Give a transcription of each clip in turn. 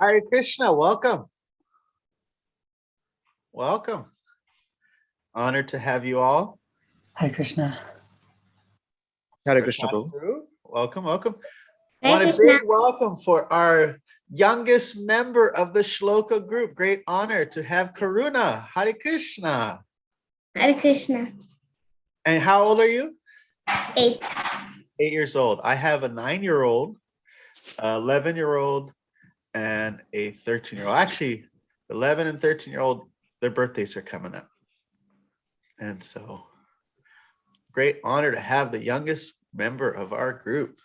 Hare Krishna, welcome. Welcome. Honored to have you all. Hare Krishna. Hare Krishna, Prabhu. Welcome, welcome. Hare Want a Krishna. big welcome for our youngest member of the Shloka group. Great honor to have Karuna. Hare Krishna. Hare Krishna. And how old are you? 8. 8 years old. I have a 9-year-old, 11-year-old, and a 13-year-old. Actually, 11 and 13-year-old, their birthdays are coming up. And so, great honor to have the youngest member of our group.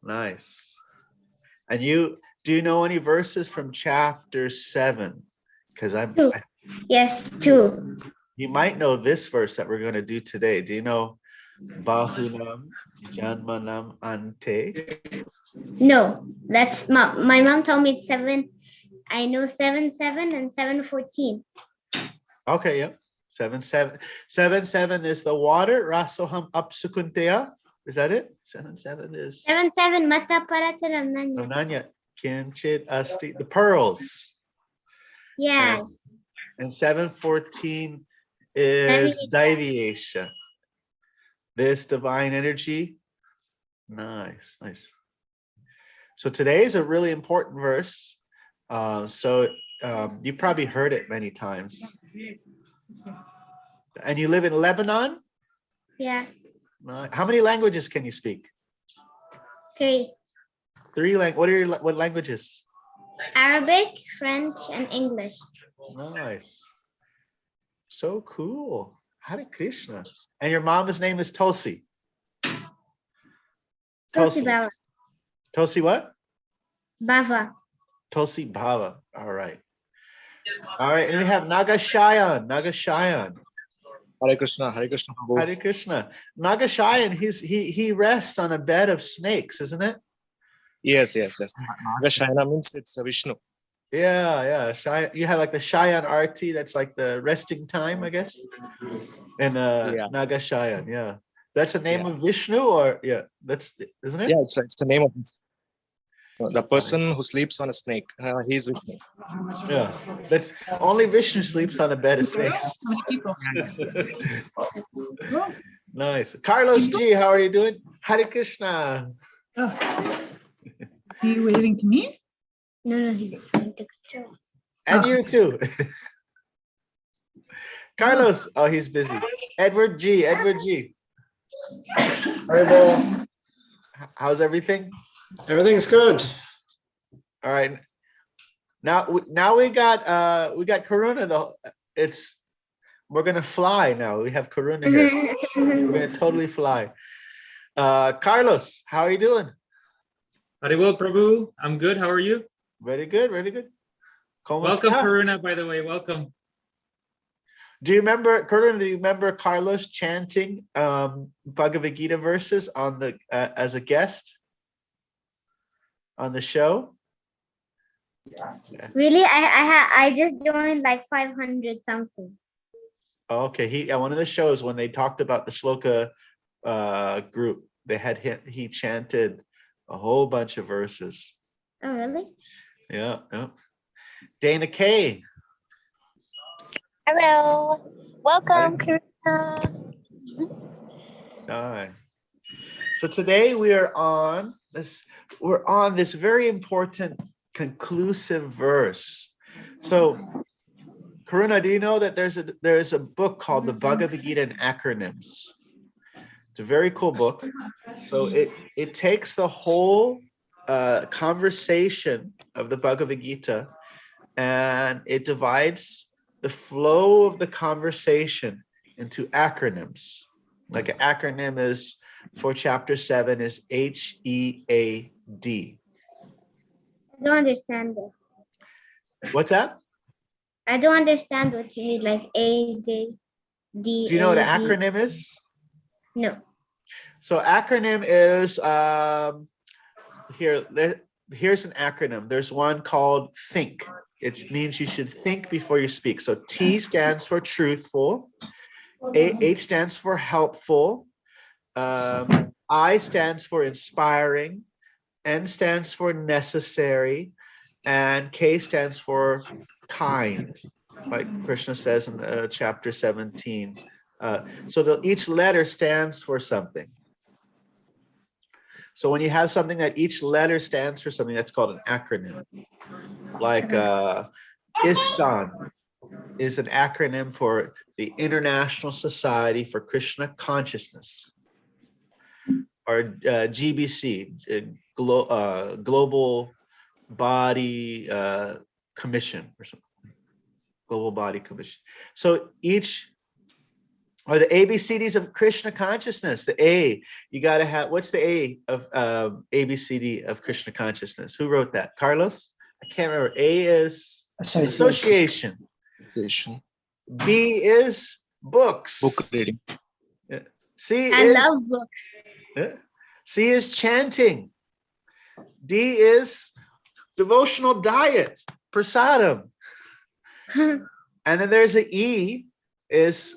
Nice. And do you know any verses from chapter 7? Because Two. Yes, 2. you might know this verse that we're going to do today. Do you know Bahunam Janmanam Ante? No, that's my mom told me it's 7. I know 7:7 and 7:14. Okay, yeah. 7:7. 7:7 is the water. Rasoham apsukunteya. Is that it? 7:7 is 7:7 mata parataram nanya. Nanya Kinchit Asti, the pearls. Yeah. And 7:14 is Daiviyesha. This divine energy. Nice, nice. So today is a really important verse. You probably heard it many times. And you live in Lebanon? Yeah. How many languages can you speak? 3. 3 what languages? Arabic, French, and English. Nice. So cool. Hare Krishna. And your mom's name is Tosi. Tosi Baba. Tosi what? Baba. Tosi Bhava. All right. All right. And we have Nagashayan. Nagashayan. Hare Krishna, Prabhu. Hare Krishna. Nagashayan, he rests on a bed of snakes, isn't it? Yes. Nagashayana means it's Vishnu. Yeah. You have like the Shayan Arti, that's like the resting time, I guess. And Yeah. Nagashayan, yeah. That's the name of Vishnu, or isn't it? Yeah, it's the name of the person who sleeps on a snake. He's Vishnu. Yeah. That's only Vishnu sleeps on a bed of snakes. Nice. Carlos G, how are you doing? Hare Krishna. Oh. Are you waving to me? No, he's trying to picture. And Oh. you too. Carlos, oh, he's busy. Edward G. How's everything? Everything's good. All right. Now we got Karuna. We're gonna fly now. We have Karuna here. We're gonna totally fly. Carlos, how are you doing? Very well, Prabhu. I'm good. How are you? Very good, very good. ¿Cómo Welcome, está? Karuna, by the way. Welcome. Do you remember, Karuna? Do you remember Carlos chanting Bhagavad Gītā verses on the as a guest on the show? Really? I just joined like 500 something. Okay, he at one of the shows when they talked about the Shloka group, they had he chanted a whole bunch of verses. Oh, really? Yeah. Dana K. Hello, welcome, Karuna. Hi. So today we are on this. We're on this very important conclusive verse. So, Karuna, do you know that there's a book called the Bhagavad Gītā in acronyms? It's a very cool book. So it takes the whole conversation of the Bhagavad Gītā and it divides the flow of the conversation into acronyms. Like an acronym is for chapter 7 is HEAD. I don't understand it. What's that? I don't understand what you mean, like A, D, D. Do you know what an A, D. acronym is? No. So acronym is here's an acronym. There's one called THINK. It means you should think before you speak. So T stands for truthful. H stands for helpful. I stands for inspiring. N stands for necessary. and K stands for kind, like Krishna says in chapter 17. So each letter stands for something. So when you have something that each letter stands for something, that's called an acronym. Like ISKCON is an acronym for the International Society for Krishna Consciousness, or GBC, Global Body Commission, or something. Global Body Commission. So each are the ABCDs of Krishna consciousness. The A, you got to have, what's the A of ABCD of Krishna consciousness? Who wrote that? Carlos? I can't remember. A is association. Association. B is books. Book reading. C I is love books. C is chanting. D is devotional diet, prasadam. And then there's an E, is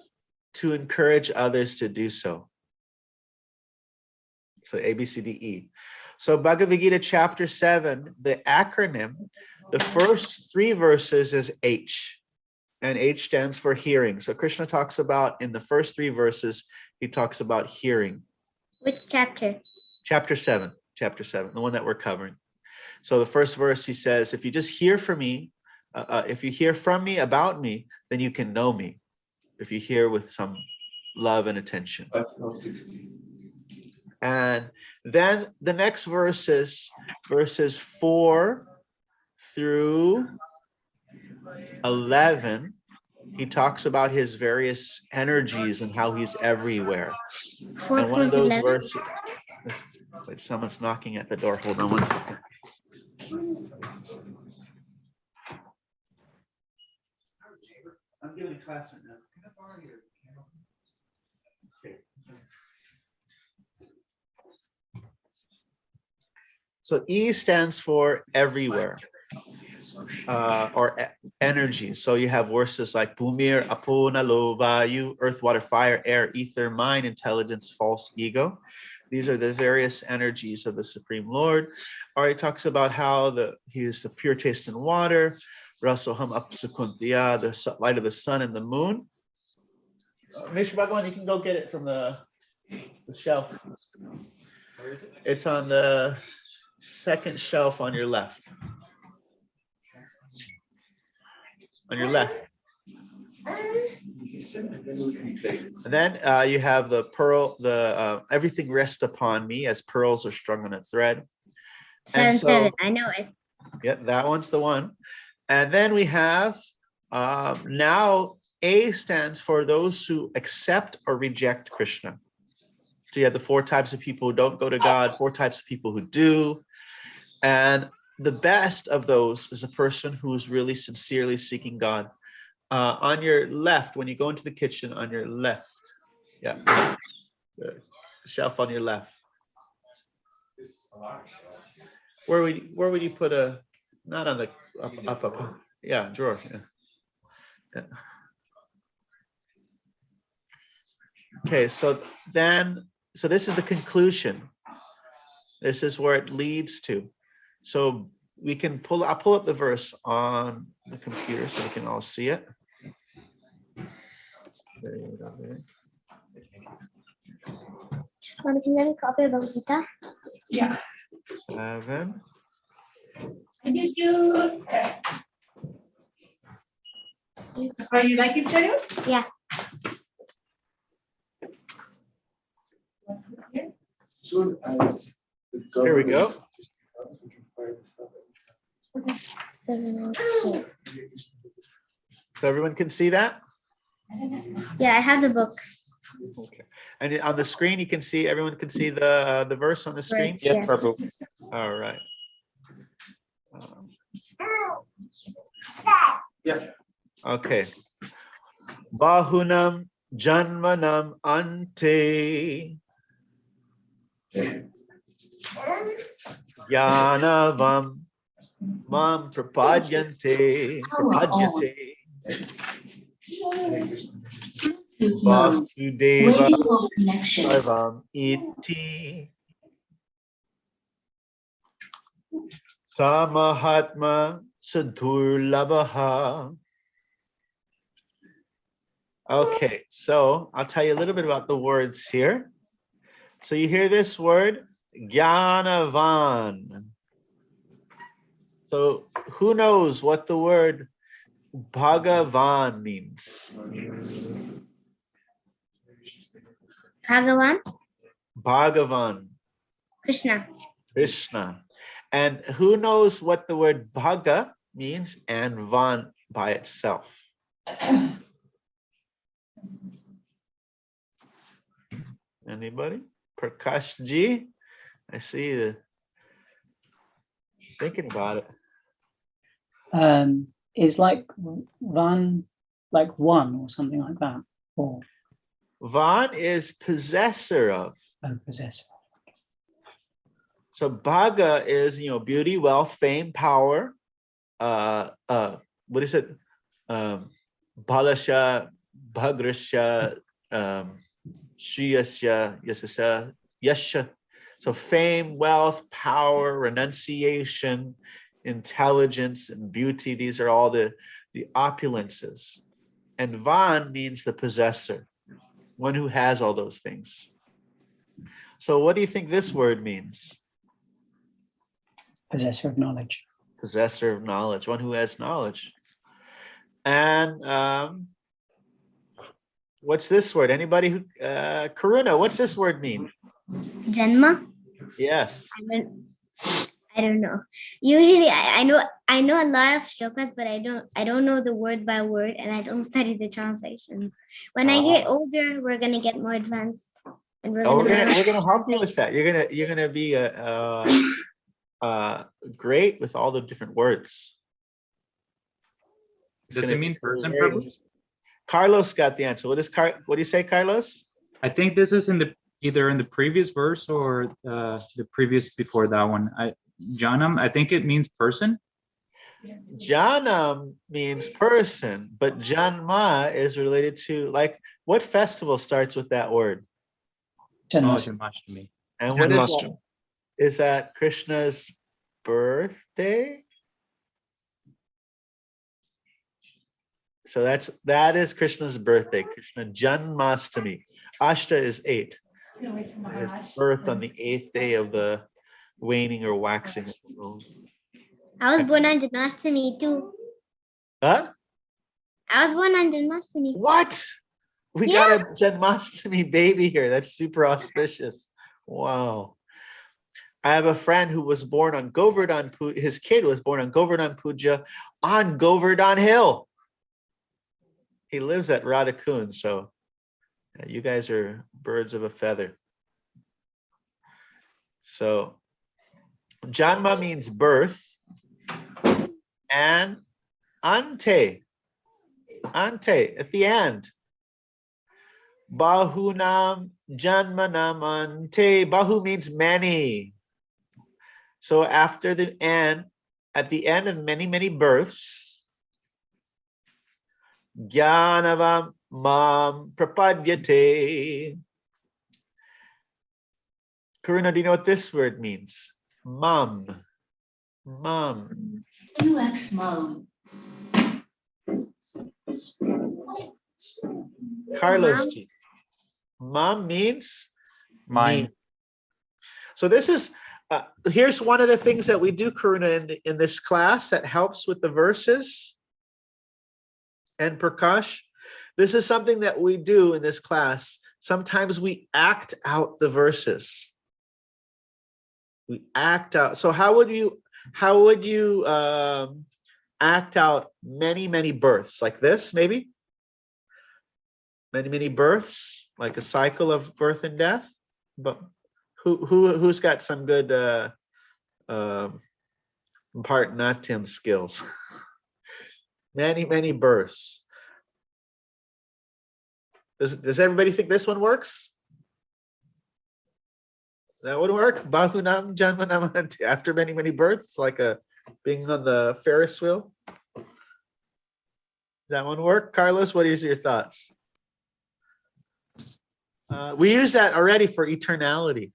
to encourage others to do so. So A, B, C, D, E. So Bhagavad Gītā chapter 7, the acronym, the first 3 verses is H, and H stands for hearing. So Krishna talks about, in the first 3 verses, he talks about hearing. Which chapter? Chapter 7, the one that we're covering. So the first verse, he says, if you just hear from me, if you hear from me about me, then you can know me. If you hear with some love and attention. And then the next verses 4 through 11, he talks about his various energies and how he's everywhere. 4 And one of through those 11? verses, wait, someone's knocking at the door. Hold on one second. I'm giving a class right now. Okay. So E stands for everywhere, or energy. So you have verses like Bhumir, Apo, Nalo, Vayu, earth, water, fire, air, ether, mind, intelligence, false ego. These are the various energies of the Supreme Lord. Or he talks about how he is the pure taste in water, Rasoham Apsukuntiya, the light of the sun and the moon. Mr. Bhagwan, you can go get it from the shelf. Where is it? It's on the second shelf on your left. On your left. And then you have the pearl, everything rests upon me as pearls are strung on a thread. 7, I know it. Yeah, that one's the one. And then we have, now A stands for those who accept or reject Krishna. So you have the 4 types of people who don't go to God, 4 types of people who do. And the best of those is a person who is really sincerely seeking God. On your left, when you go into the kitchen, on your left, yeah, the shelf on your left. Where would you put a, not on the up, yeah, drawer, yeah. Okay, so this is the conclusion. This is where it leads to. So we can I'll pull up the verse on the computer so we can all see it. Mom, can you get a copy of Bhagavad Gītā? Yeah. 7. I did you. Are you like it, Sarah? Yeah. Here we go. 7, 8. So everyone can see that? Yeah, I have the book. Okay. And on the screen, you can see, everyone can see the verse on the screen? Yes, yes. Prabhu. All right. Yeah. Okay. Bahunam Janmanam Ante Yanavam Mam Prapadyante Vasudeva Sarvam Iti. Samahatma Sadurlabaha. Okay, so I'll tell you a little bit about the words here. So you hear this word, Gyanavan. So who knows what the word Bhagavan means? Bhagavan, Bhagavan, Krishna. Krishna. And who knows what the word Bhaga means and Van by itself? Anybody? Prakash Ji? I see you thinking about it. Is like one, like one or something like that, or Van is possessor of. possessor. So Bhaga is, beauty, wealth, fame, power. What is it? Balasha, Bhagrasha, Shriyasya, Yasasya, Yasha. So fame, wealth, power, renunciation, intelligence, and beauty. These are all the opulences. And Van means the possessor, one who has all those things. So what do you think this word means? Possessor of knowledge. Possessor of knowledge, one who has knowledge. And what's this word? Anybody who, Karuna, what's this word mean? Janma. Yes. I don't know. Usually I know a lot of shlokas, but I don't know the word by word, and I don't study the translations. When I get older, we're gonna get more advanced, and we're We're gonna gonna help you with that. You're gonna be great with all the different words. Does it mean person, Prabhu? Carlos got the answer. What do you say, Carlos? I think this is either in the previous verse or the previous before that one. Janam, I think it means person. Janam means person, but Janma is related to, like, what festival starts with that word? Janmashtami. And what is Janmashtami. that? Is that Krishna's birthday? So that is Krishna's birthday, Krishna Janmashtami. Ashta is 8. His birth on the 8th day of the waning or waxing of the moon. I was born on Janmashtami too. Huh? I was born on Janmashtami. What? We got a Janmashtami baby here. That's super auspicious. Wow. I have a friend who was born on Govardhan Puja. His kid was born on Govardhan Puja on Govardhan Hill. He lives at Radhakund, so you guys are birds of a feather. So Janma means birth, and ante at the end. Bahunam Janmanam ante. Bahu means many. So after the end, at the end of many, many births, Jnanavam mam prapadyate. Karuna, do you know what this word means? Mum. UX mom. Carlos G. Mum means Mine. me. So this is, here's one of the things that we do, Karuna, in this class that helps with the verses. And Prakash, this is something that we do in this class. Sometimes we act out the verses. We act out. So how would you act out many births like this? Maybe many births, like a cycle of birth and death. But who's got some good Bharatanatyam skills? Many births. Does everybody think this one works? That would work. Bahunam Janmanam after many births, like being on the Ferris wheel. Does that one work? Carlos, what is your thoughts? We use that already for eternality.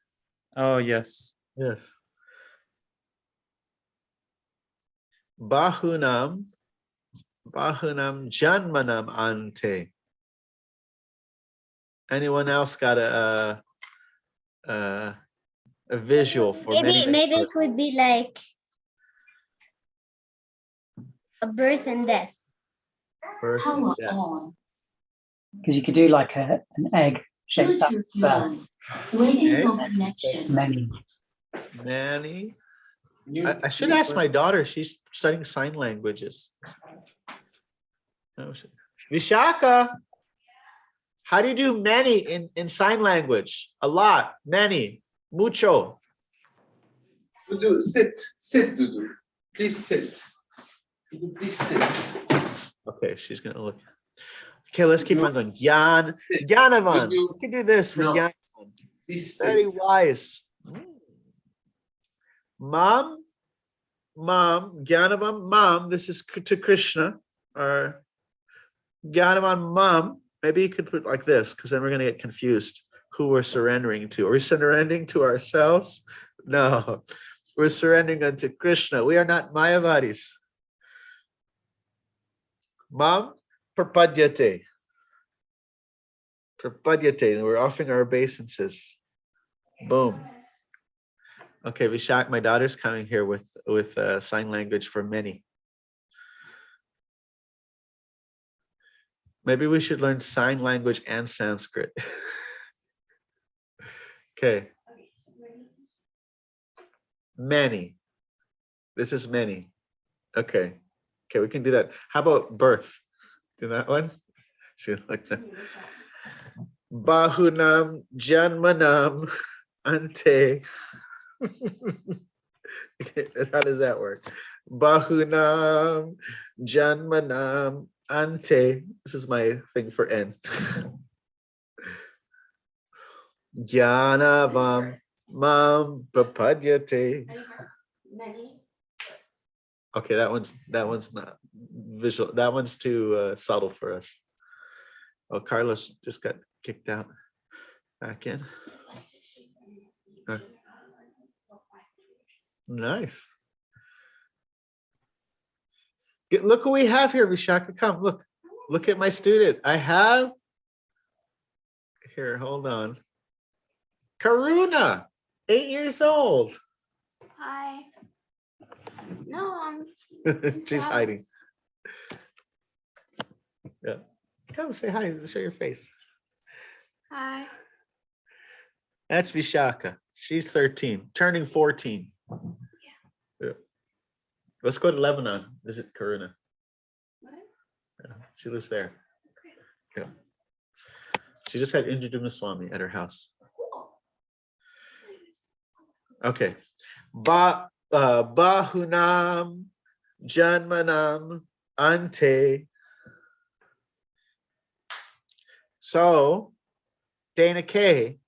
Oh, yes. Yes. Bahunam janmanam ante. Anyone else got a visual for Maybe many it would be like a birth and death. birth and death? Because you could do like an egg shaped up birth. Many. Manny. I should ask my daughter. She's studying sign languages. Vishaka, how do you do many in sign language? A lot, many, mucho. Dudu, sit, Dudu. Please sit. Dudu, please sit. Okay, she's gonna look. Okay, let's keep on going. Gyanavan. You can do this for Gyanavan. Please Very sit. wise. Mom, Gyanavan, mom. This is to Krishna. Or Gyanavan, mom. Maybe you could put like this, because then we're gonna get confused who we're surrendering to. Are we surrendering to ourselves? No, we're surrendering unto Krishna. We are not Mayavadis. Mom, prapadyate. Prapadyate. We're offering our obeisances. Boom. Okay, Vishak, my daughter's coming here with sign language for many. Maybe we should learn sign language and Sanskrit. Okay. Many. This is many. Okay. Okay, we can do that. How about birth? Do that one? See, like that. Bahunam janmanam ante. How does that work? Bahunam janmanam ante. This is my thing for N. Gyanavam mam prapadyate. Okay, that one's not visual. That one's too subtle for us. Oh, Carlos just got kicked out. Back in. Nice. Look what we have here, Vishaka. Come, look at my student. I have here. Hold on. Karuna, 8 years old. Hi. No, She's hiding. Yeah. Come say hi. Show your face. Hi. That's Vishaka. She's 13, turning 14. Yeah. Let's go to Lebanon. Visit Karuna. Yeah, she lives there. Yeah. She just had Indradyumna Swami at her house. Okay. Bahunam janmanam ante. So, Dana K,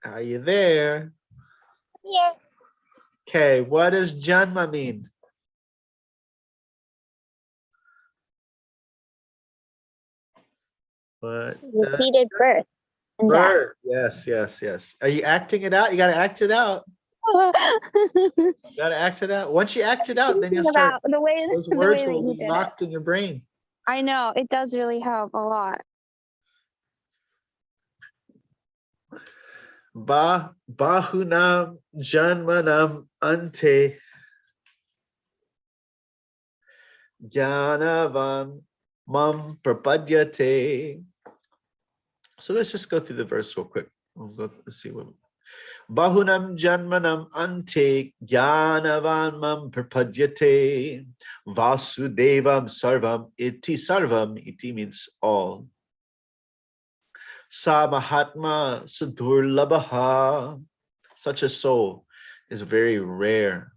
are you there? Yes. Okay, what does janma mean? What? Repeated birth. And Birth. Yes, yes, yes. Are you acting it out? You got to act it out. You got to act it out. Once you act it out, then you'll start. the way Those the words way that will you be did locked in your brain. I know it does really help a lot. Bahunam janmanam ante. Jnanavam mam prapadyate. So let's just go through the verse real quick. Let's see what. Bahunam janmanam ante jnanavan mam prapadyate vasudevam sarvam iti means all. Sa mahatma sudurlabha. Such a soul is very rare.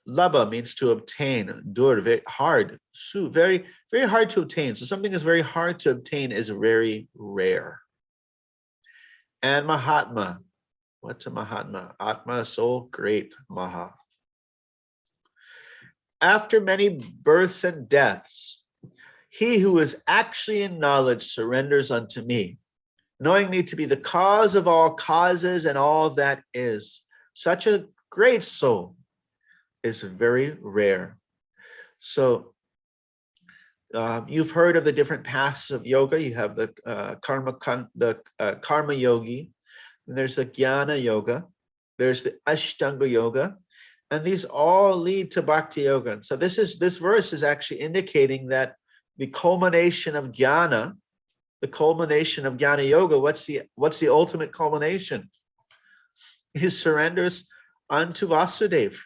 Labha means to obtain. Dur, very hard. Su, very, very hard to obtain. So something is very hard to obtain is very rare. And Mahatma. What's a Mahatma? Atma, soul, great. Maha. After many births and deaths, he who is actually in knowledge surrenders unto me, knowing me to be the cause of all causes and all that is. Such a great soul is very rare. So you've heard of the different paths of yoga. You have the karma yogi, and there's the jnana yoga, there's the ashtanga yoga, and these all lead to bhakti yoga. So this verse is actually indicating that the culmination of jnana yoga, what's the ultimate culmination? He surrenders unto Vasudeva,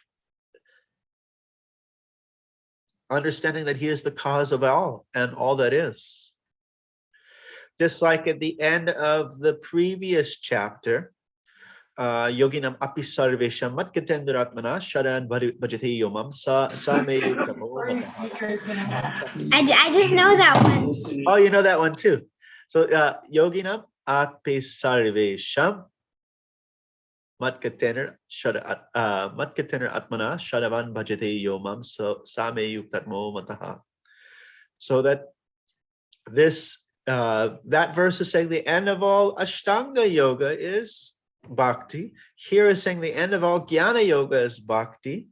understanding that he is the cause of all and all that is. Just like at the end of the previous chapter, yoginam api sarvesham matkatenduratmana sharan bhajate yomam sa me I just know that one. Oh, you know that one too. So yoginam api sarvesham matkatener atmana shadavan bhajate yomam sa me yuktatmo mataha. So that this that verse is saying the end of all Ashtanga yoga is bhakti. Here is saying the end of all Jnana yoga is bhakti.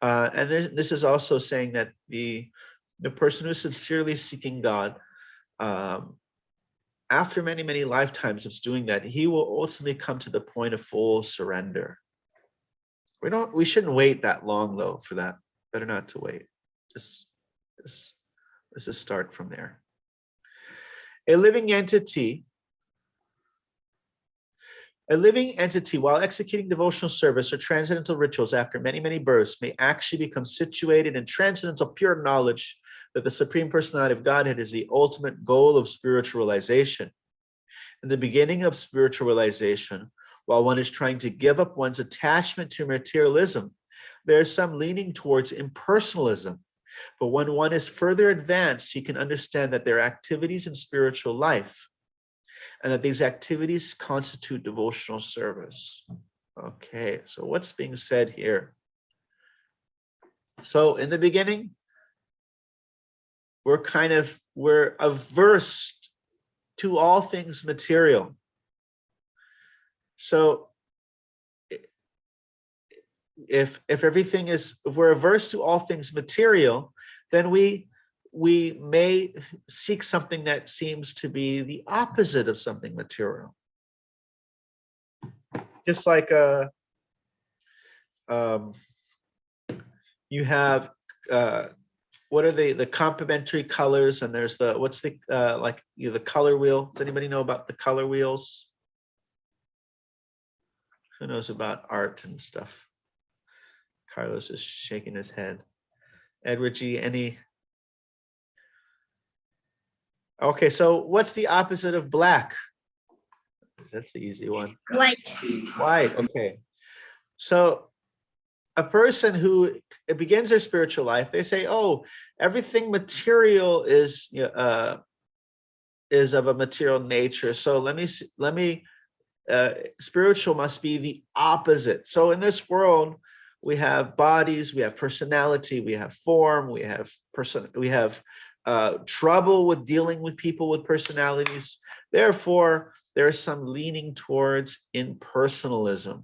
And this is also saying that the person who's sincerely seeking God, after many, many lifetimes of doing that, he will ultimately come to the point of full surrender. We shouldn't wait that long though for that. Better not to wait. Let's just start from there. A living entity, while executing devotional service or transcendental rituals after many, many births, may actually become situated in transcendental pure knowledge that the Supreme Personality of Godhead is the ultimate goal of spiritual realization. In the beginning of spiritual realization, while one is trying to give up one's attachment to materialism, there is some leaning towards impersonalism. But when one is further advanced, he can understand that there are activities in spiritual life and that these activities constitute devotional service. Okay, so what's being said here? So in the beginning, we're averse to all things material. So if we're averse to all things material, then we may seek something that seems to be the opposite of something material. Just like you have what are the complementary colors, and there's the the color wheel. Does anybody know about the color wheels? Who knows about art and stuff? Carlos is shaking his head. Edward G, any? Okay, so what's the opposite of black? That's the easy one. White. White, okay. So a person who begins their spiritual life, they say, oh, everything material is of a material nature. So spiritual must be the opposite. So in this world, we have bodies, we have personality, we have form, we have trouble with dealing with people with personalities. Therefore, there's some leaning towards impersonalism.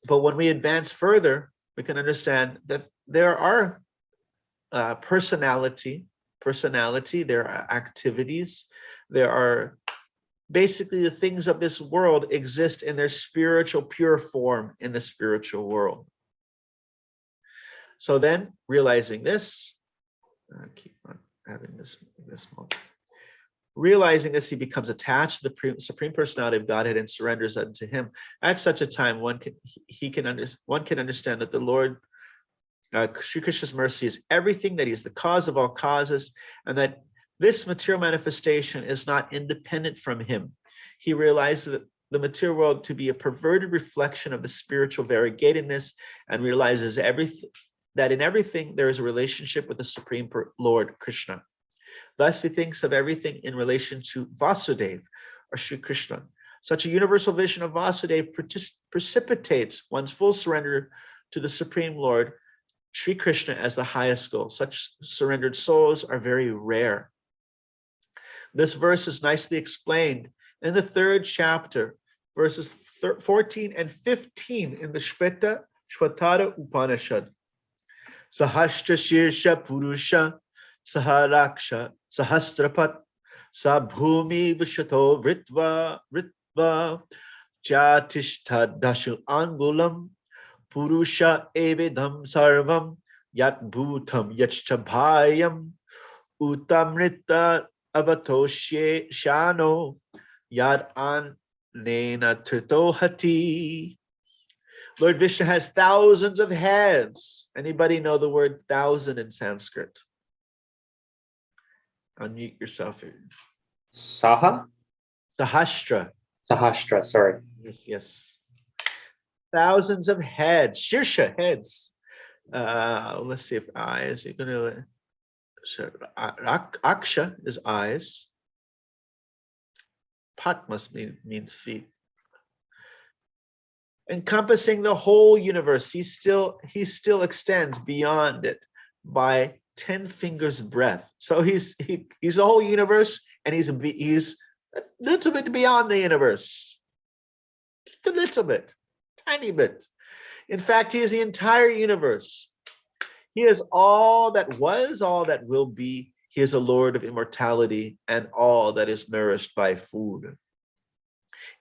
But when we advance further, we can understand that there are personality, there are activities, there are basically the things of this world exist in their spiritual pure form in the spiritual world. So then, realizing this, I keep on having this moment. Realizing this, he becomes attached to the Supreme Personality of Godhead and surrenders unto him. At such a time, one can understand that the Lord, Sri Krishna's mercy is everything, that he is the cause of all causes, and that this material manifestation is not independent from him. He realizes that the material world to be a perverted reflection of the spiritual variegatedness, and realizes that in everything there is a relationship with the Supreme Lord Krishna. Thus, he thinks of everything in relation to Vasudeva, or Sri Krishna. Such a universal vision of Vasudeva precipitates one's full surrender to the Supreme Lord, Sri Krishna, as the highest goal. Such surrendered souls are very rare. This verse is nicely explained in the 3rd chapter, verses 14 and 15 in the Shvatara Upanishad. Sahastra Shirsha Purusha Saharaksha Sahasrapat Sabhumi Vishato Ritva Jatishta Dashu Angulam Purusha Evidam Sarvam Yat Bhutam Yachtabhayam Utamrita Avatoshe Shano Yad An Nena Tritohati. Lord Vishnu has thousands of heads. Anybody know the word thousand in Sanskrit? Unmute yourself here. Sahastra, sorry. Yes, yes. Thousands of heads. Shirsha, heads. Let's see if eyes. You're gonna. Aksha is eyes. Pat must mean feet. Encompassing the whole universe. He still extends beyond it by 10 fingers breadth. So he's the whole universe, and he's a little bit beyond the universe. Just a little bit, tiny bit. In fact, he is the entire universe. He is all that was, all that will be. He is a Lord of immortality and all that is nourished by food.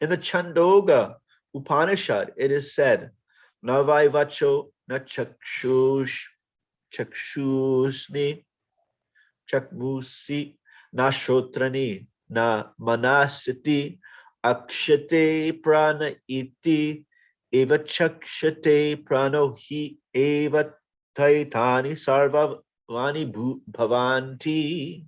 In the Chandoga Upanishad, it is said, Na vaivacho na chakshusmi chakmusi na shotrani na manasiti akshate prana iti eva chakshate prano hi eva taitani sarvavani bhavanti.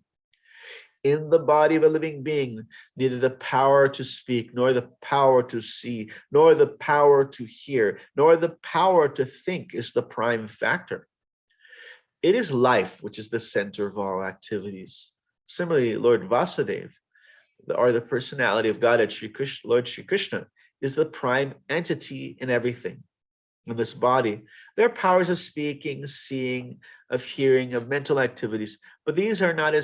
In the body of a living being, neither the power to speak, nor the power to see, nor the power to hear, nor the power to think is the prime factor. It is life which is the center of all activities. Similarly, Lord Vasudeva, or the personality of Godhead, Lord Shri Krishna, is the prime entity in everything. In this body, there are powers of speaking, seeing, of hearing, of mental activities, but these are not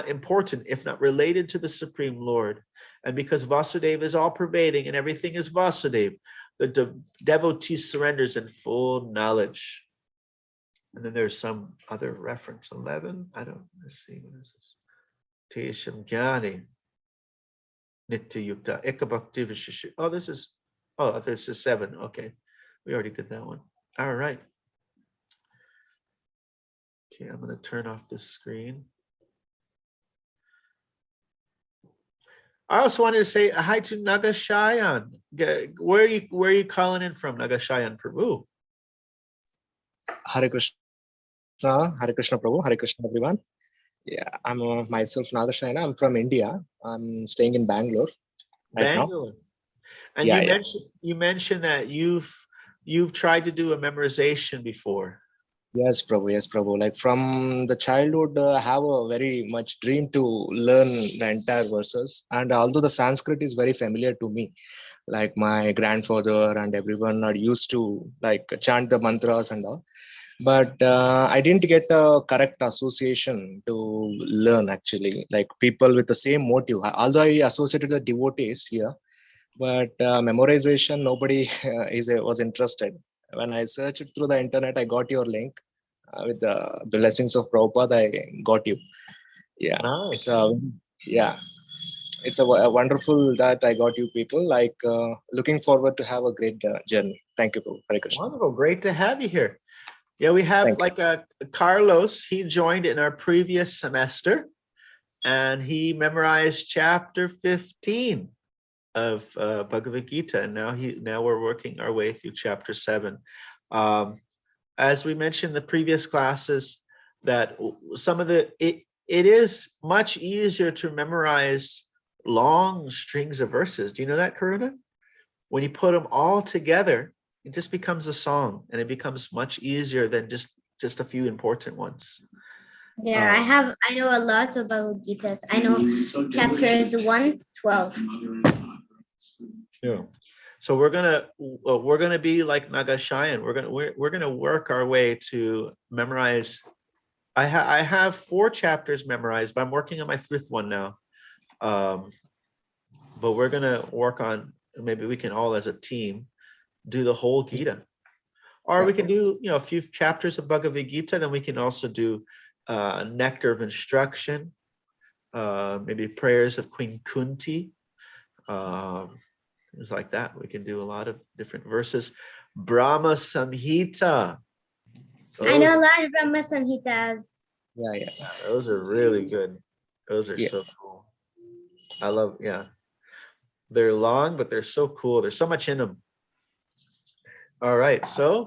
important if not related to the Supreme Lord. And because Vasudeva is all pervading and everything is Vasudeva, the devotee surrenders in full knowledge. And then there's some other reference, 11. Let's see, what is this? Tesham Jnani Nitya Yukta Ekabhakti Vishishi. This is 7. Okay. We already did that one. All right. Okay, I'm going to turn off this screen. I also wanted to say hi to Nagashayan. Where are you calling in from, Nagashayan Prabhu? Hare Krishna Prabhu, Hare Krishna everyone. Yeah, I'm myself Nagashayana. I'm from India. I'm staying in Bangalore right now. And Yeah, you mentioned that you've tried to do a memorization before. Yes, Prabhu. Like from the childhood, I have a very much dream to learn the entire verses. And although the Sanskrit is very familiar to me, like my grandfather and everyone are used to like chant the mantras and all, but I didn't get a correct association to learn actually. Like people with the same motive. Although I associated the devotees here, but memorization, nobody was interested. When I searched through the internet, I got your link. With the blessings of Prabhupada, I got you. Yeah, Nice. It's a wonderful that I got you people. Like looking forward to have a great journey. Thank you, Prabhu. Hare Krishna. Wonderful, great to have you here. Yeah, we have Carlos. He joined in our previous semester, and he memorized chapter 15 of Bhagavad Gītā, and now we're working our way through chapter 7. As we mentioned in the previous classes, that it is much easier to memorize long strings of verses. Do you know that, Karuna? When you put them all together, it just becomes a song, and it becomes much easier than just a few important ones. Yeah, I know a lot of Bhagavad Gītās. I know chapters 1 to 12. Yeah. So we're gonna be like Nagashayan. We're gonna work our way to memorize. I have 4 chapters memorized, but I'm working on my 5th one now. But we're gonna work on maybe we can all as a team do the whole Gita. Or we can do, a few chapters of Bhagavad Gītā, then we can also do nectar of instruction, maybe prayers of Queen Kunti, things like that. We can do a lot of different verses. Brahma Samhita. I know a lot of Brahma Samhitas. Yeah. Those are really good. Those are Yes. so cool. I love, they're long, but they're so cool. There's so much in them. All right, so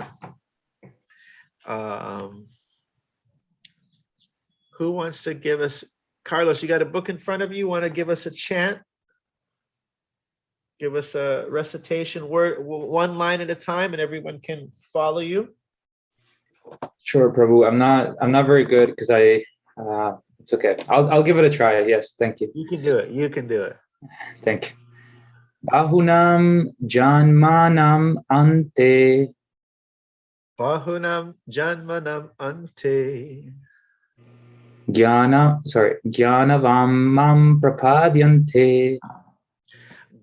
who wants to give us, Carlos, you got a book in front of you? Want to give us a chant? Give us a recitation, word, one line at a time, and everyone can follow you. Sure, Prabhu. I'm not very good because it's okay. I'll give it a try. Yes, thank you. You can do it. You can do it. Thank you. Bahunam janmanam ante Bahunam janmanam ante. Jnanavam mam prapadyante.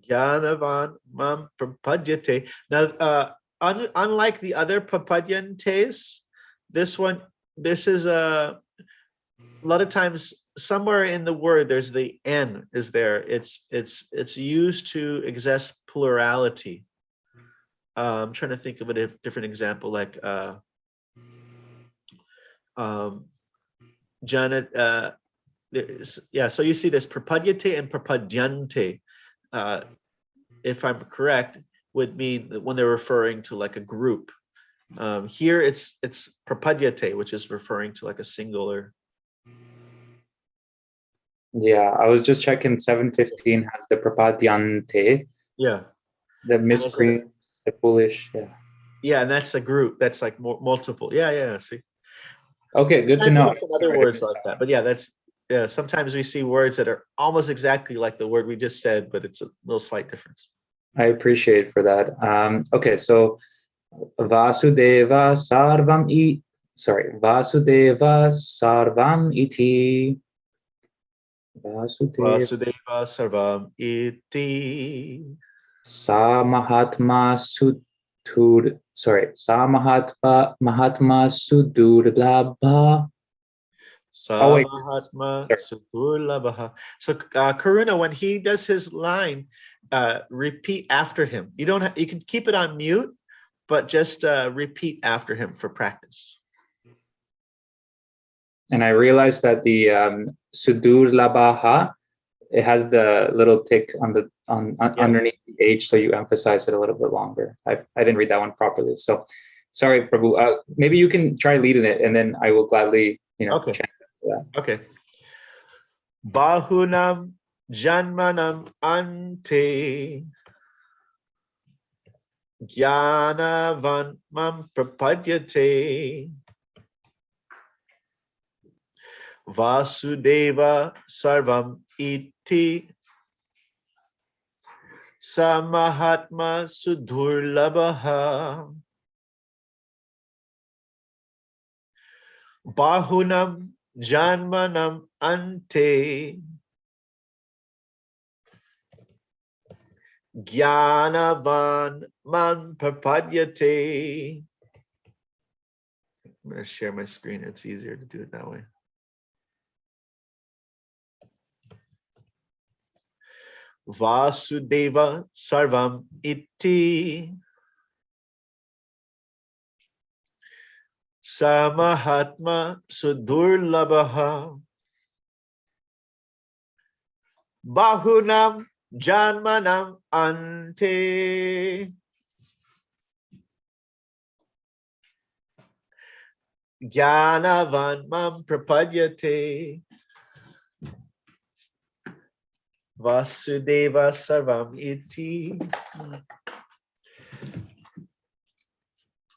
Jnanavan mam prapadyate. Now, unlike the other prapadyantes, this is a lot of times somewhere in the word there's the N is there. It's used to express plurality. I'm trying to think of a different example, like Jana. So you see this prapadyate and prapadyante. If I'm correct, would mean that when they're referring to like a group. Here it's prapadyate, which is referring to like a singular. Yeah, I was just checking. 715 has the prapadyante. Yeah. The miscreants, the foolish. Yeah. Yeah, and that's a group. That's like multiple. Yeah. See. Okay, good to know. Some other words like that, but sometimes we see words that are almost exactly like the word we just said, but it's a little slight difference. I appreciate for that. Okay, so Vasudeva Sarvam Iti. Vasudeva Sarvam Iti. Sa Mahatma Mahatma Sudurlabha. Mahatma Sudurlabha. So Karuna, when he does his line, repeat after him. You can keep it on mute, but just repeat after him for practice. And I realized that the Sudurlabha, it has the little tick underneath the H, so you emphasize it a little bit longer. I didn't read that one properly, so sorry, Prabhu. Maybe you can try leading it, and then I will gladly, Okay. chant that. Okay. Bahunam janmanam ante jnanavan mam prapadyate Vasudeva sarvam iti Samahatma sudurlabha Bahunam janmanam ante Jnanavan man prapadyate. I'm going to share my screen. It's easier to do it that way. Vasudeva sarvam iti Samahatma sudurlabha Bahunam janmanam ante Jnanavan mam prapadyate Vasudeva sarvam iti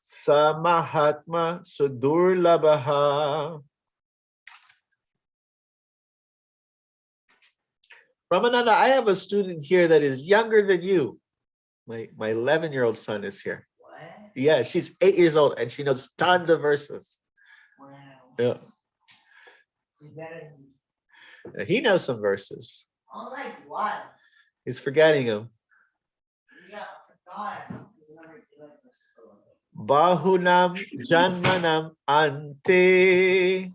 Samahatma sudurlabha. Ramananda, I have a student here that is younger than you. My 11-year-old son is here. What? Yeah, she's 8 years old and she knows tons of verses. Wow. Yeah. You better. He knows some verses. I'm like what? He's forgetting them. Bahunam Janmanam Ante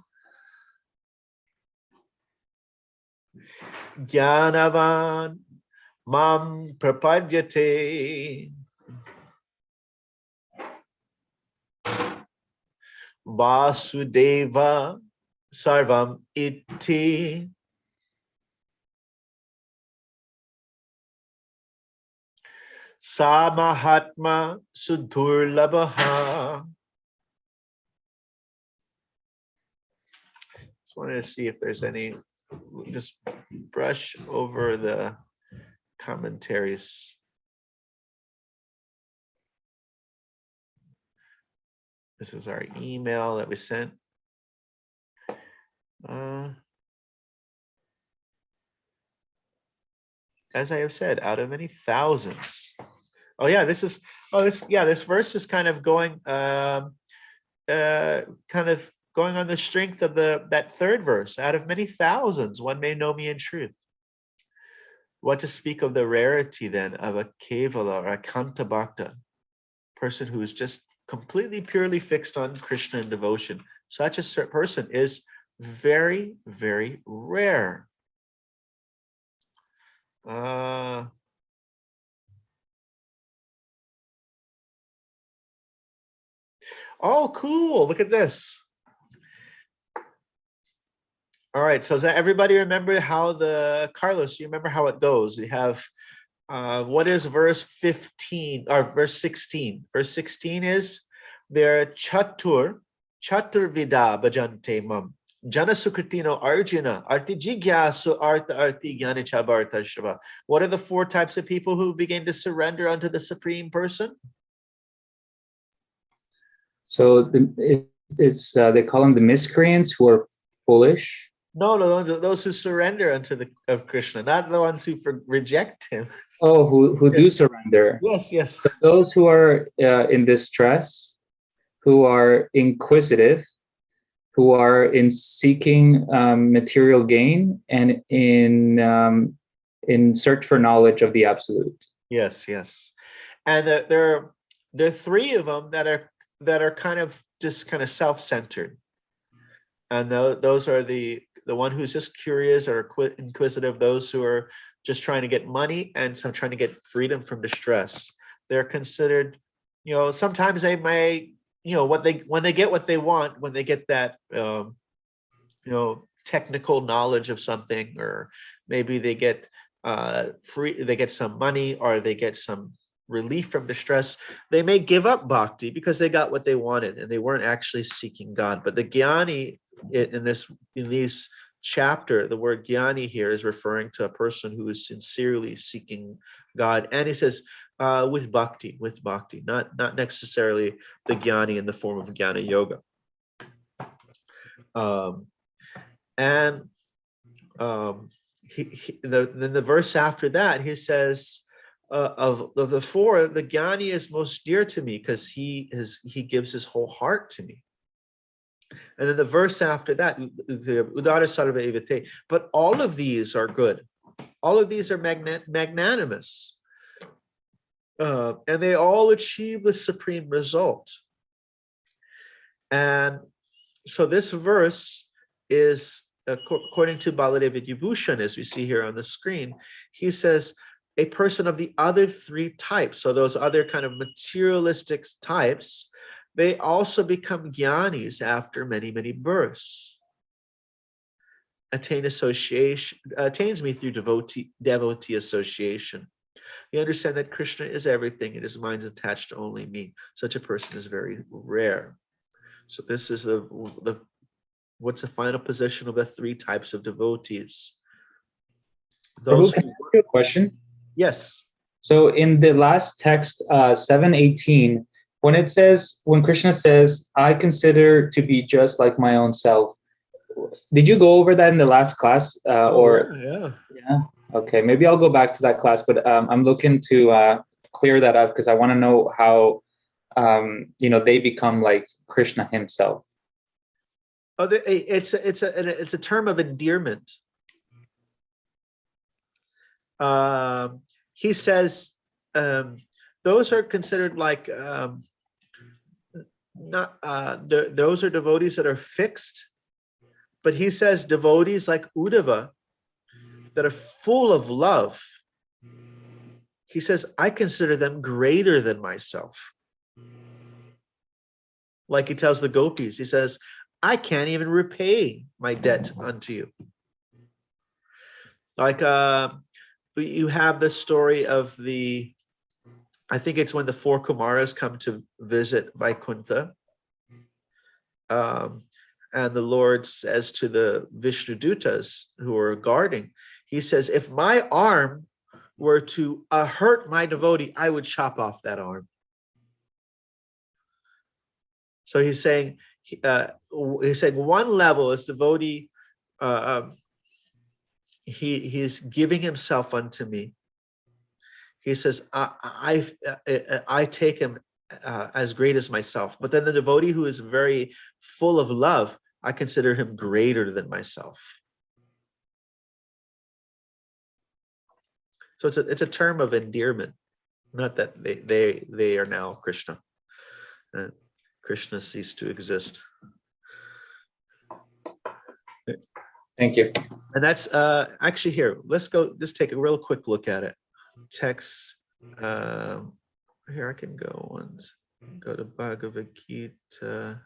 Jnanavan Mam Prapadyate Vasudeva Sarvam Iti Samahatma Sudurlabaha. Just wanted to see if there's any, just brush over the commentaries. This is our email that we sent. As I have said, out of many thousands. Oh yeah, this verse is kind of going on the strength of that third verse. Out of many thousands, one may know me in truth. What to speak of the rarity then of a kevala or a kanta bhakta, person who is just completely purely fixed on Krishna and devotion. Such a person is very, very rare. Oh, cool. Look at this. All right. So does everybody remember how Carlos, you remember how it goes? You have, what is verse 15 or verse 16? Verse 16 is there chatur vida bhajante mam. Jana Sukritino Arjuna, Arti Jigyasu, Arti Jnani Chabarta Shiva. What are the four types of people who begin to surrender unto the Supreme Person? So they call them the miscreants who are foolish. No, those who surrender unto of Krishna, not the ones who reject him. Oh, who do surrender. Yes. So those who are in distress, who are inquisitive, who are in seeking material gain and in search for knowledge of the absolute. Yes. And there are three of them that are kind of self-centered, and those are the one who's just curious or inquisitive, those who are just trying to get money, and some trying to get freedom from distress. They're considered, sometimes they may, when they get what they want, when they get that technical knowledge of something, or maybe they get they get some money, or they get some relief from distress, they may give up bhakti because they got what they wanted and they weren't actually seeking God. But the jnani in this chapter, the word jnani here is referring to a person who is sincerely seeking God, and he says with bhakti, not necessarily the jnani in the form of jnana yoga. Then the verse after that, he says, of the four, the jnani is most dear to me because he gives his whole heart to me. And then the verse after that, udara sarva evate, but all of these are good. All of these are magnanimous. And they all achieve the supreme result. And so this verse is, according to Baladeva Vibhushan, as we see here on the screen, he says a person of the other three types, so those other kind of materialistic types, they also become jnanis after many, many births. Attains me through devotee association. You understand that Krishna is everything and his mind is attached to only me. Such a person is very rare. So this is what's the final position of the three types of devotees? Prabhu, can I ask you a question? Yes. So in the last text, 7:18, when Krishna says, I consider to be just like my own self, did you go over that in the last class? Yeah. Okay, maybe I'll go back to that class, but I'm looking to clear that up because I want to know how they become like Krishna himself. Oh, it's a term of endearment. He says, the those are considered like not those are devotees that are fixed, but he says devotees like Uddhava that are full of love. He says, I consider them greater than myself. Like he tells the gopis, he says, I can't even repay my debt unto you. Like you have the story of the, I think it's when the 4 Kumaras come to visit Vaikuntha. And the Lord says to the Vishnudutas who are guarding, he says, if my arm were to hurt my devotee, I would chop off that arm. So he's saying one level is devotee, he's giving himself unto me. He says, I take him as great as myself. But then the devotee who is very full of love, I consider him greater than myself. So it's a term of endearment, not that they are now Krishna. Krishna ceased to exist. Thank you. And that's actually here. Let's go. Just take a real quick look at it. Text. Here I can go once. Go to Bhagavad Gītā.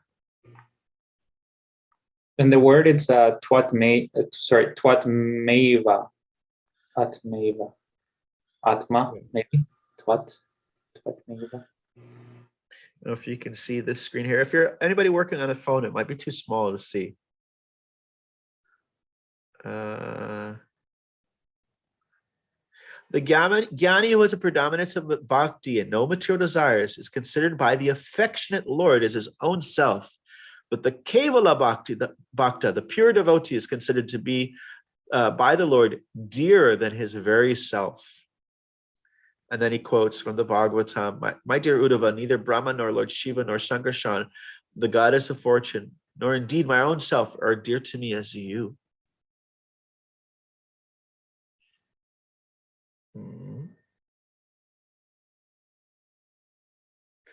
And the word it's twatmeva. Atmeva. Atma, maybe. Twatmeva. I don't know if you can see this screen here. If you're anybody working on a phone, it might be too small to see. The Jnani who has a predominance of bhakti and no material desires is considered by the affectionate Lord as his own self. But the Kevala Bhakta, the pure devotee, is considered to be by the Lord dearer than his very self. And then he quotes from the Bhagavatam, my dear Uddhava, neither Brahma nor Lord Shiva nor Sankarshan, the goddess of fortune, nor indeed my own self are dear to me as you.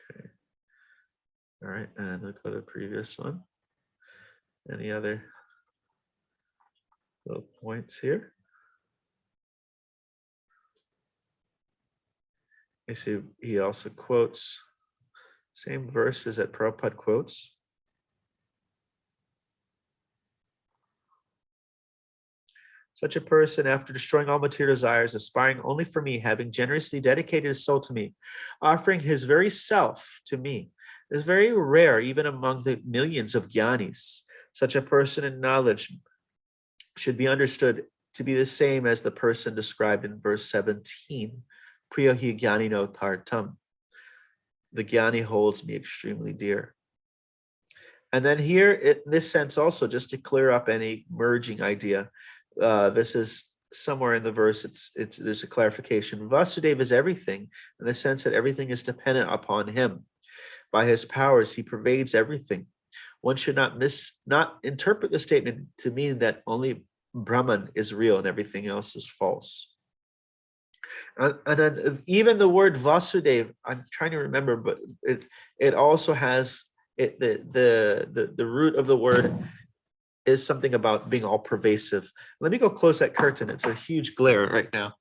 Okay. All right, and we'll go to the previous one. Any other little points here? You see, he also quotes same verses that Prabhupada quotes. Such a person, after destroying all material desires, aspiring only for me, having generously dedicated his soul to me, offering his very self to me, is very rare even among the millions of jnanis. Such a person in knowledge should be understood to be the same as the person described in verse 17. Priyahi jnanino tartam. The jnani holds me extremely dear. And then here, in this sense also, just to clear up any merging idea, this is somewhere in the verse, there's a clarification. Vasudeva is everything in the sense that everything is dependent upon him. By his powers, he pervades everything. One should not interpret the statement to mean that only Brahman is real and everything else is false. And then even the word Vasudeva, I'm trying to remember, but it also has the root of the word is something about being all pervasive. Let me go close that curtain. It's a huge glare right now.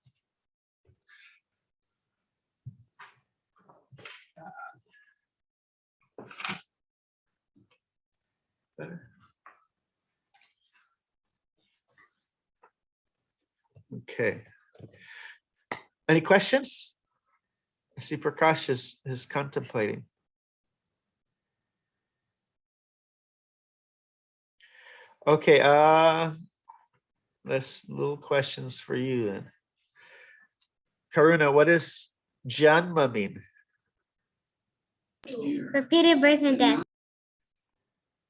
Better. Okay. Any questions? I see Prakash is contemplating. Okay, let's little questions for you then. Karuna, what does Janma mean? Repeated birth and death.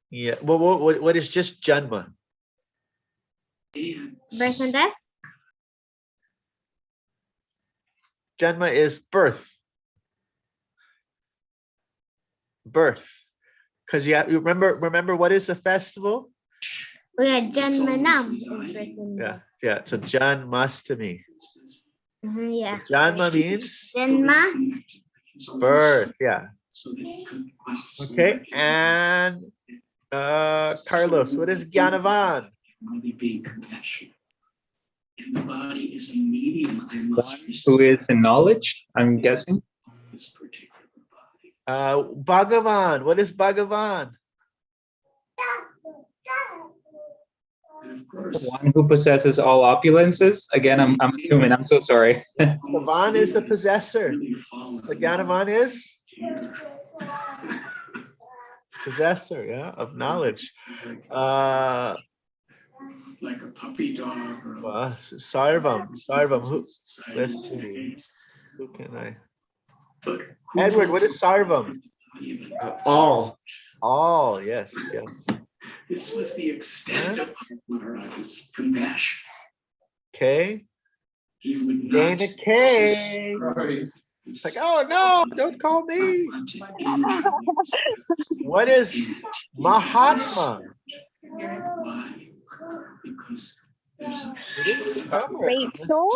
Yeah, well, what is just Janma? Birth and death? Janma is birth. Birth. Because you remember what is the festival? We had Janmanam. Yeah. So Janmastami. Yeah. Janma means Janma. Birth, yeah. Okay, and Carlos, what is Gyanavan? One who is in knowledge, I'm guessing. Bhagavan, what is Bhagavan? One who possesses all opulences. Again, I'm assuming. I'm so sorry. Bhagavan is the possessor. The Gyanavan is possessor, yeah, of knowledge. Like a puppy dog. Sarvam. Who, let's see. Who can I? Edward, what is Sarvam? All. All, yes. This was the extent of Maharaj's compassion. K. He would not. Dana K. It's like, oh no, don't call me. What is Mahatma? Because there's a Great soul.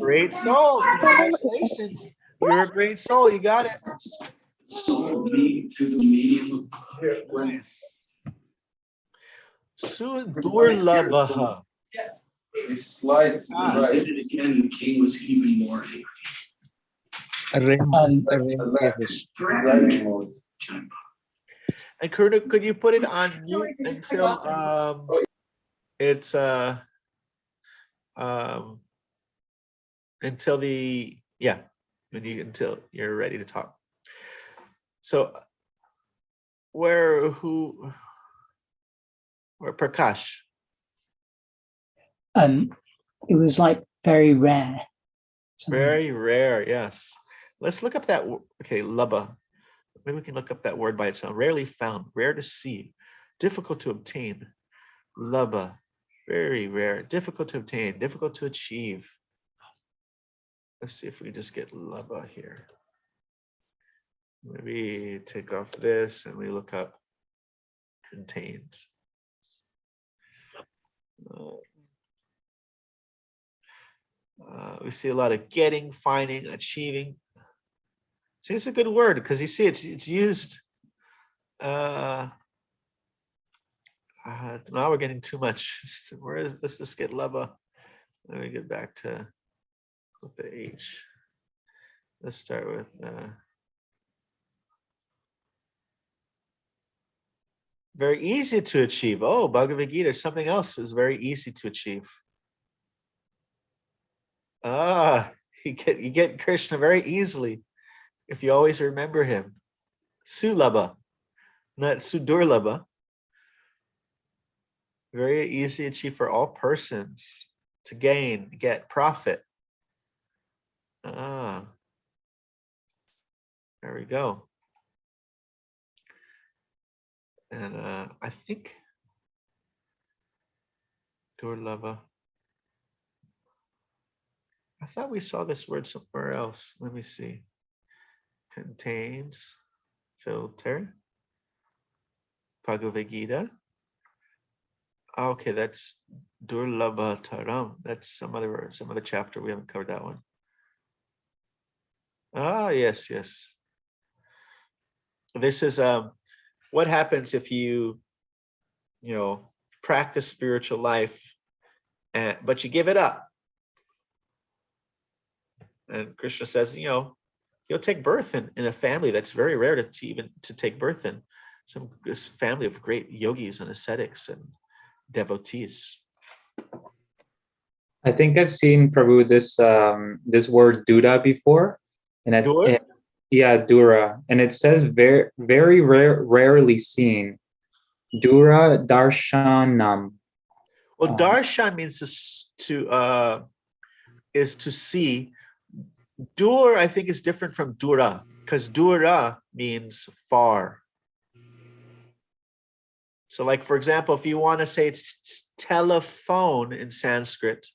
Great soul. Congratulations. You're a great soul. You got it. soul through the medium of nice. Sudurlabha. Slide right. And again, the king was even more angry. And Karuna, could you put it on mute until it's until the until you're ready to talk. So where Prakash? It was like very rare. Very rare, yes. Let's look up that. Okay, labha. Maybe we can look up that word by itself. Rarely found, rare to see, difficult to obtain. Labha, very rare, difficult to obtain, difficult to achieve. Let's see if we just get labha here. Maybe take off this and we look up contains. We see a lot of getting, finding, achieving. See, it's a good word because you see it's used. Now we're getting too much. Where is? Let's just get labha. Let me get back to with the H. Let's start with. Very easy to achieve. Oh, Bhagavad Gītā, something else is very easy to achieve. You get Krishna very easily if you always remember him. Sulabha, not Sudurlabha. Very easy to achieve for all persons to gain, get profit. There we go. And I think Durlabha. I thought we saw this word somewhere else. Let me see. Contains, filter, Bhagavad Gītā. Okay, that's Durlabha Taram. That's some other chapter. We haven't covered that one. Yes. This is what happens if you practice spiritual life, but you give it up. And Krishna says, you'll take birth in a family that's very rare to take birth in. This family of great yogis and ascetics and devotees. I think I've seen Prabhu this word dura before, and dura, and it says very rarely seen. Dura darshanam. Well, darshan means to see. Dur, I think, is different from dura, because dura means far. So, like, for example, if you want to say it's telephone in Sanskrit,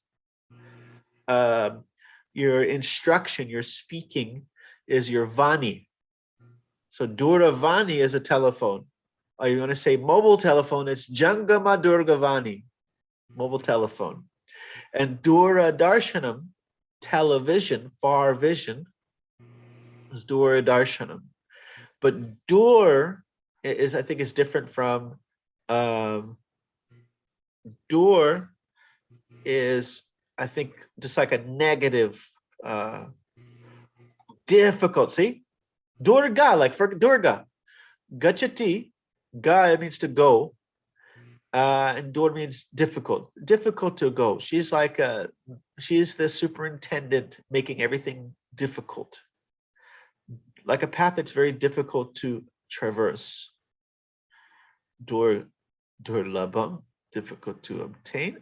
your instruction, your speaking is your vani. So Duravani is a telephone. Or you want to say mobile telephone, it's Jangama Durgavani, mobile telephone. And Dura Darshanam, television, far vision, It's Dur Darshanam. But Dur is, I think, is different from Dur is, I think, just like a negative, difficult. See, Durga, like for Durga, Gachati, Ga means to go, and Dur means difficult, difficult to go. She's like she's the superintendent, making everything difficult, like a path that's very difficult to traverse. Durlabha, difficult to obtain.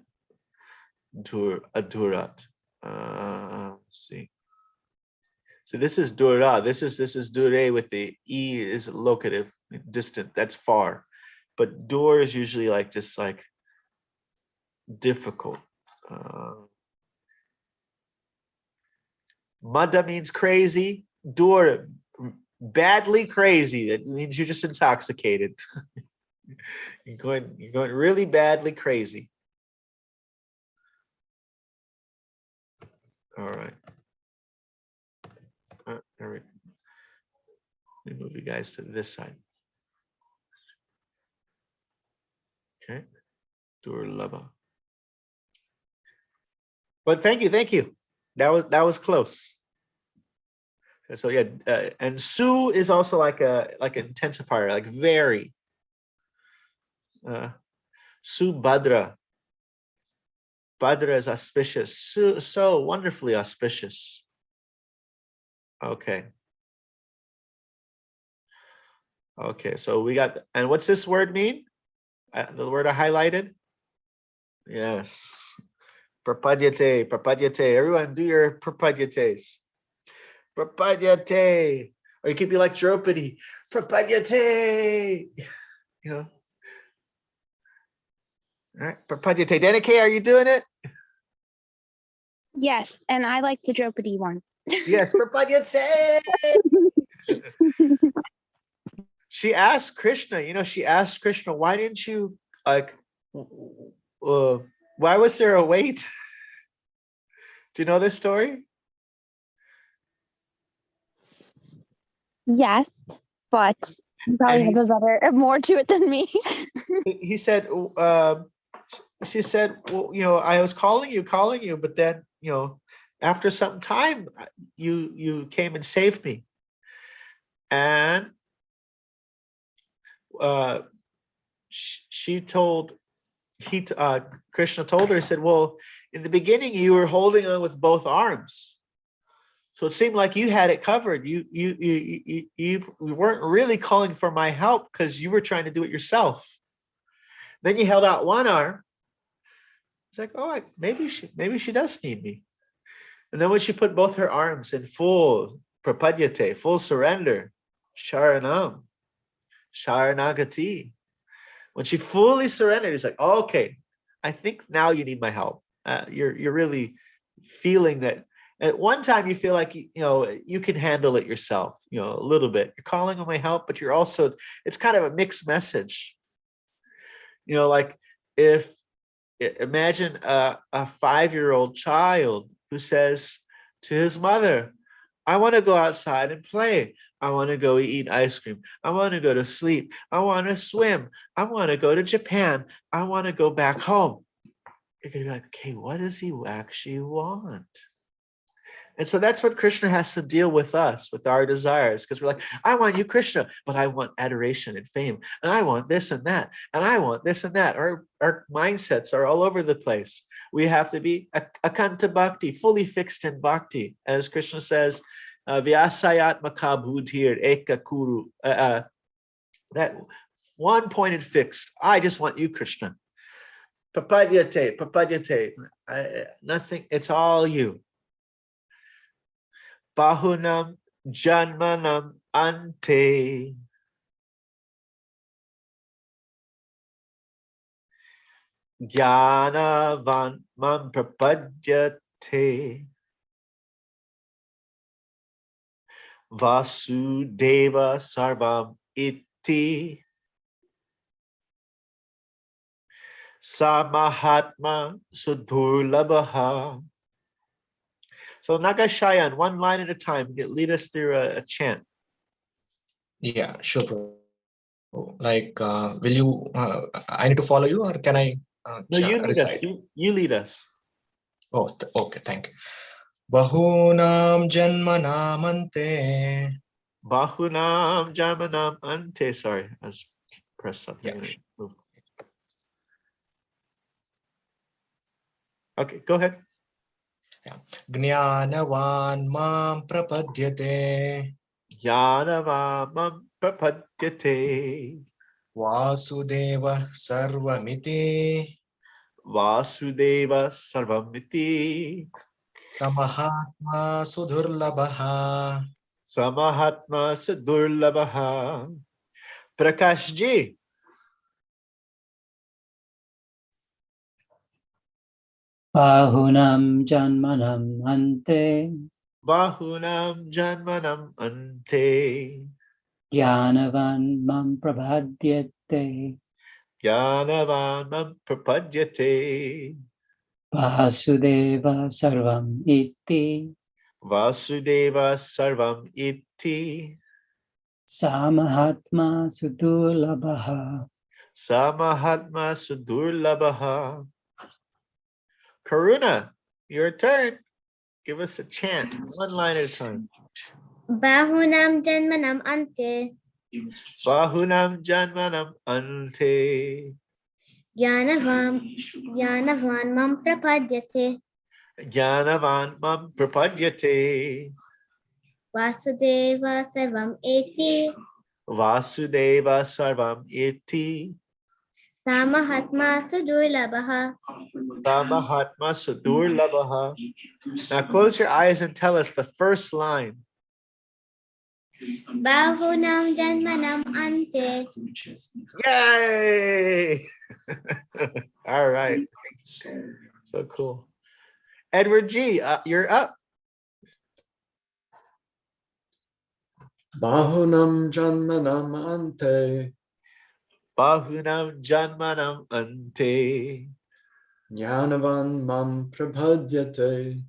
Adurat. Let's see. So this is Dura. This is Dure with the E is locative, distant. That's far. But Dur is usually like just like difficult. Mada means crazy. Dur, badly crazy. That means you're just intoxicated. you're going really badly crazy. All right. All right. Let me move you guys to this side. Okay. Durlabha. But thank you. That was close. So yeah, and Su is also like an intensifier, like very. Subhadra. Bhadra is auspicious, so wonderfully auspicious. Okay. Okay, so we got, and what's this word mean? The word I highlighted? Yes. Prapadyate, prapadyate. Everyone do your prapagyates. Prapadyate. Or you could be like Draupadi. Prapadyate. You know? All right, prapadyate. Danike, are you doing it? Yes, and I like the Draupadi one. Yes, prapadyate. She asked Krishna, why didn't you, like, why was there a wait? Do you know this story? Yes, but you probably have a better, more to it than me. He said, she said, well, I was calling you, but then, after some time, you came and saved me. And Krishna told her, he said, well, in the beginning you were holding on with both arms, so it seemed like you had it covered. You weren't really calling for my help because you were trying to do it yourself. Then you held out one arm. It's like, oh, maybe she does need me. And then when she put both her arms in full prapadyate, full surrender, sharanam, sharanagati, when she fully surrendered, it's like, oh, okay, I think now you need my help. You're really feeling that. At one time, you feel like you can handle it yourself, a little bit. You're calling on my help, but you're also, it's kind of a mixed message. Like imagine a 5-year-old child who says to his mother, I want to go outside and play. I want to go eat ice cream. I want to go to sleep. I want to swim. I want to go to Japan. I want to go back home. You're going to be like, okay, what does he actually want? And so that's what Krishna has to deal with us, with our desires, because we're like, I want you, Krishna, but I want adoration and fame, and I want this and that, and I want this and that. Our mindsets are all over the place. We have to be akanta bhakti, fully fixed in bhakti, as Krishna says, vyasayatmaka buddhir eka kuru. That one pointed fixed. I just want you, Krishna. Prapadyate. Nothing. It's all you. Bahunam janmanam ante. Jnanavan mam prapadyate. Vasudeva sarvam iti. Samahatma sudurlabha. So Nagashayan, one line at a time. Lead us through a chant. Yeah, sure, Prabhu. Like, will you? I need to follow you, or can I? No, you lead us. Recite? You lead us. Oh, okay. Thank you. Bahunam janmanamante. Bahunam jamanam ante. Sorry, I was pressed something. Yeah. Okay, go ahead. Jnanavan mam prapadyate. Jnanavam prapadyate. Vasudeva sarvamiti. Vasudeva sarvamiti. Samahatma sudurlabaha. Samahatma sudurlabaha. Prakash ji. Bahunam janmanam ante Bahunam janmanam ante. Jnanavan mam prabhadyate Jnanavanam prapadyate. Vasudeva sarvam iti Vasudeva sarvam iti. Samahatma sudurlabha. Samahatma sudurlabaha. Karuna, your turn. Give us a chant, one line at a time. Bahunam janmanam ante. Bahunam janmanam ante. Jnanavan mam prapadyate. Jnanavan mam prapadyate. Vasudeva sarvam eti. Vasudeva sarvam iti. Samahatma sudurlabha. Samahatma sudurlabaha. Now close your eyes and tell us the first line. Bahunam janmanam ante. Yay! All right. So cool. Edward G, you're up. Bahunam janmanam ante. Bahunam janmanam ante. Jnanavan mam prapadyate.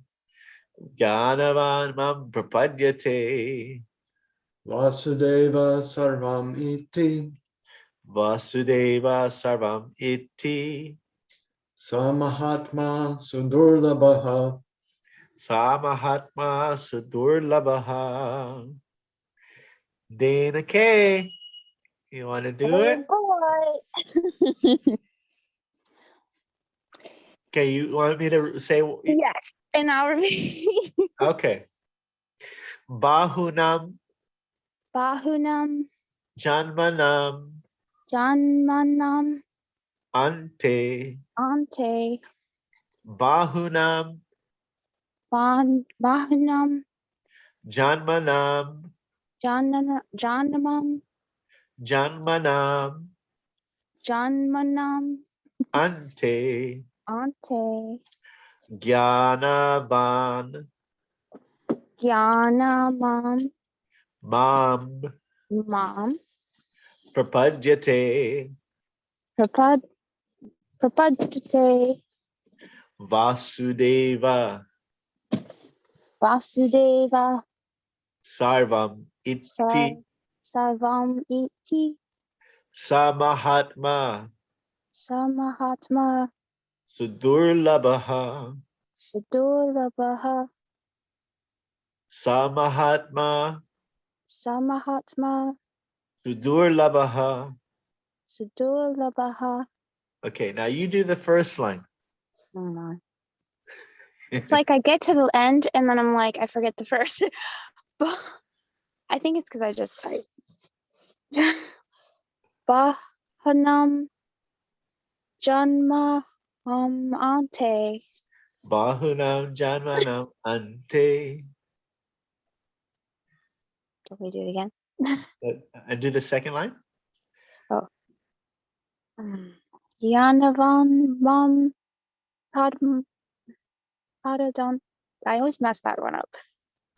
Jnanavan mam prapadyate. Vasudeva sarvam iti. Vasudeva sarvam iti. Samahatma sudurlabaha. Samahatma sudurlabaha. Dana K, you want to do it? Okay, you want me to say? Yes, and I'll Okay. Bahunam Bahunam janmanam janmanam ante. ante Bahunam bahunam janmanam janmanam janmanam ante. ante Jnanavan jnanamam mam mam prapadyate. prapadyate Vasudeva Vasudeva sarvam iti. sarvam iti Samahatma samahatma sudurlabaha. sudurlabha Samahatma samahatma sudurlabaha. sudurlabha. Okay, now you do the first line. Oh no. It's like I get to the end and then I'm like, I forget the first. I think it's because I just typed. Bahanam Janma Ante. Bahunam janmanam ante. Can we do it again? And do the second line. Oh. Yanavan Mam Padm Padadon. I always mess that one up.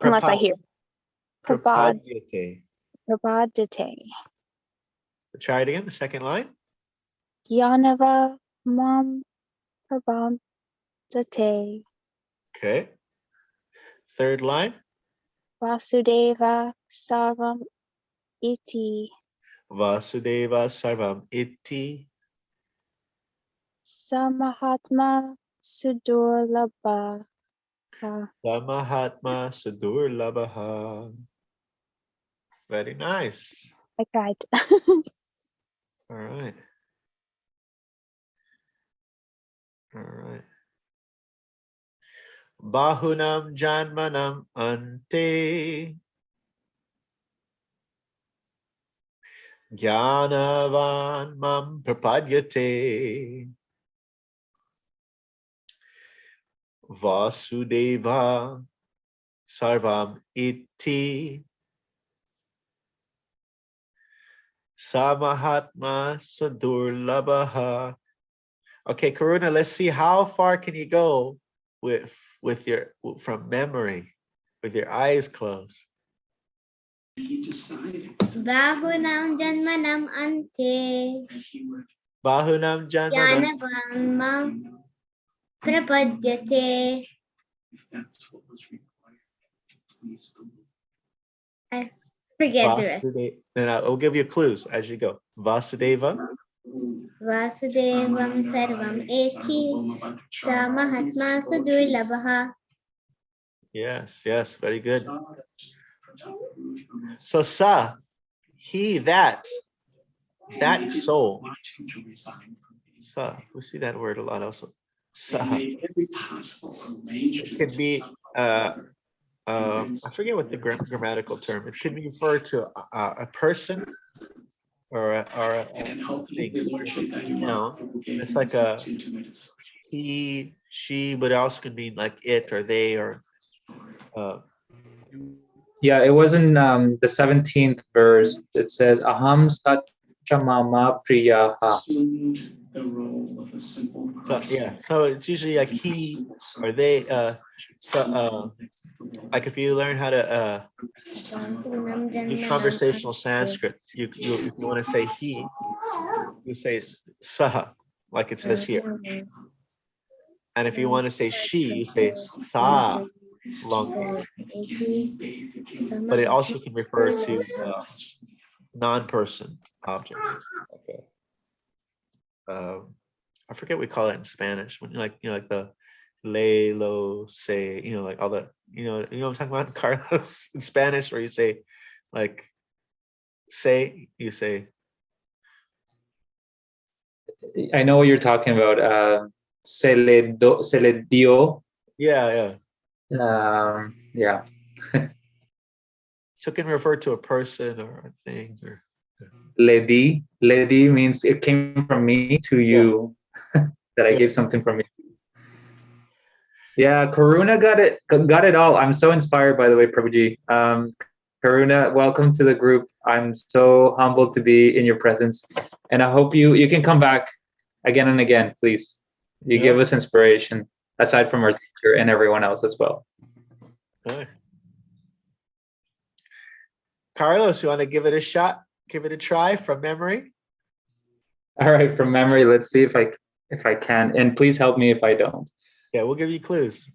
Unless I hear. Prapadyate. Prabhadite. Try it again, the second line. Yanava Mam Prabhadite. Okay. Third line. Vasudeva Sarvam Iti Vasudeva Sarvam Iti. Samahatma Sudurlabha. Samahatma Sudurlabha. Very nice. I tried. All right. All right. Bahunam Janmanam Ante Jnanavan Mam Prapadyate Vasudeva Sarvam Iti Samahatma Sadurlabha. Okay, Karuna, let's see how far can you go with your from memory with your eyes closed. Bahunam Janmanam Ante Bahunam Janmanam Jnanavan Mam Prapadyate. I forget the rest. Then I'll give you clues as you go. Vasudeva. Vasudevam Sarvam Eti Samahatma Sudurlabha. Yes, yes, very good. So sa, he, that soul. Sa, we see that word a lot also. Sa. It could be I forget what the grammatical term. It could refer to a person or a thing. No, it's like a he, she, but it also could mean like it or they or. Yeah, it was in the 17th verse. It says, Aham Satchamama Priyaha. So, yeah, so it's usually like he or they. Like if you learn how to do conversational Sanskrit, if you want to say he, you say saha, like it says here. And if you want to say she, you say sa, long. But it also can refer to non-person objects. Okay. I forget what we call it in Spanish when like the lay, low, say, like all the, you know what I'm talking about, Carlos, in Spanish, where you say like say, you say. I know what you're talking about. Se le dio. Yeah. Yeah. So it can refer to a person or a thing or. Ledi means it came from me to you. Yeah. That I gave something from me. Yeah, Karuna got it all. I'm so inspired, by the way, Prabhuji. Karuna, welcome to the group. I'm so humbled to be in your presence, and I hope you can come back again and again, please. You give us inspiration, aside from our teacher and everyone else as well. Okay. Carlos, you want to give it a shot? Give it a try from memory? All right, from memory, let's see if I can. And please help me if I don't. Yeah, we'll give you clues.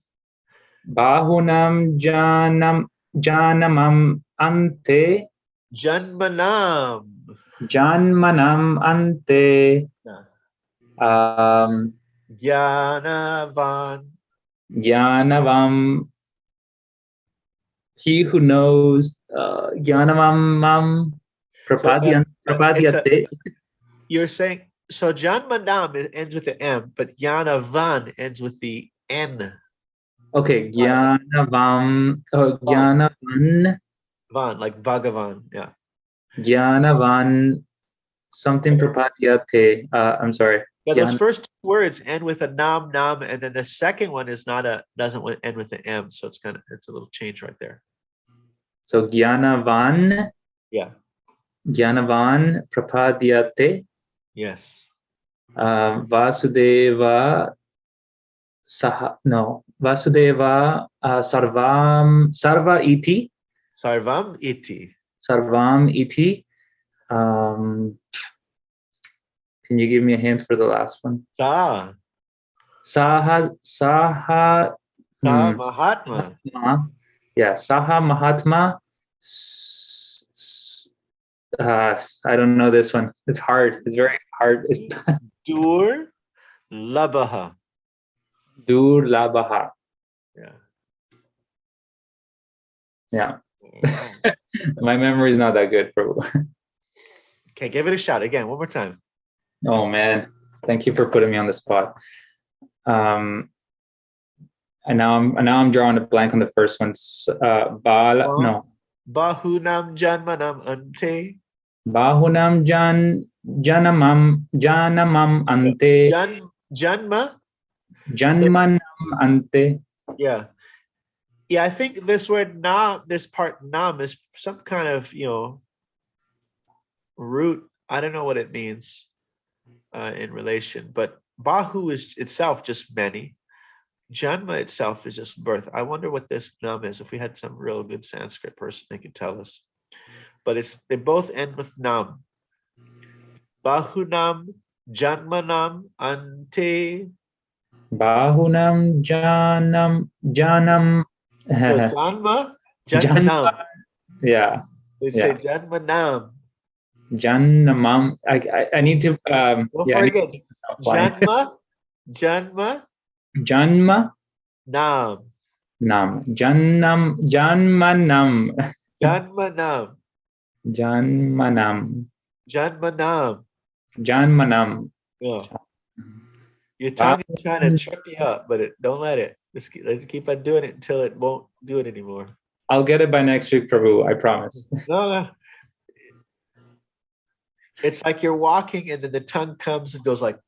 Bahunam janamam ante. Janmanam ante. Jnanavam. He who knows. Jnanavam prapadyate. You're saying, so Janmanam ends with the M, but Jnanavan ends with the N. Okay, Jnanavam. Jnanavan. Van, like Bhagavan, yeah. Jnanavan. Something prapadyate. I'm sorry. Yeah, those first two words end with a nam, and then the second one is doesn't end with an M, so it's a little change right there. So Jnanavan. Yeah. Jnanavan prapadyate. Yes. Vasudeva Vasudeva Sarva iti. Sarvam iti. Sarvam iti. Can you give me a hint for the last one? Saha. Mahatma. Yeah, Saha Mahatma. I don't know this one. It's hard. It's very hard. Dur Labaha. Durlabaha. Yeah. Yeah. My memory is not that good, Prabhu. Okay, give it a shot again. One more time. Oh man, thank you for putting me on the spot. And now I'm drawing a blank on the first one. No. Bahunam Janmanam Ante. Bahunam janamam ante. Janma. Janmanam ante. Yeah. Yeah, I think this word nam, this part nam is some kind of, root. I don't know what it means in relation, but Bahu is itself just many. Janma itself is just birth. I wonder what this nam is. If we had some real good Sanskrit person, they could tell us. But they both end with nam. Bahunam Janmanam Ante. Bahunam janam. No, Janmanam. Yeah. They say Janmanam. Janmam. I need to. Don't forget. Janma. Janma. Nam. Nam. Janmanam. Janmanam. Yeah. Your tongue is trying to trip you up, but don't let it. Let's keep on doing it until it won't do it anymore. I'll get it by next week, Prabhu. I promise. No. It's like you're walking and then the tongue comes and goes like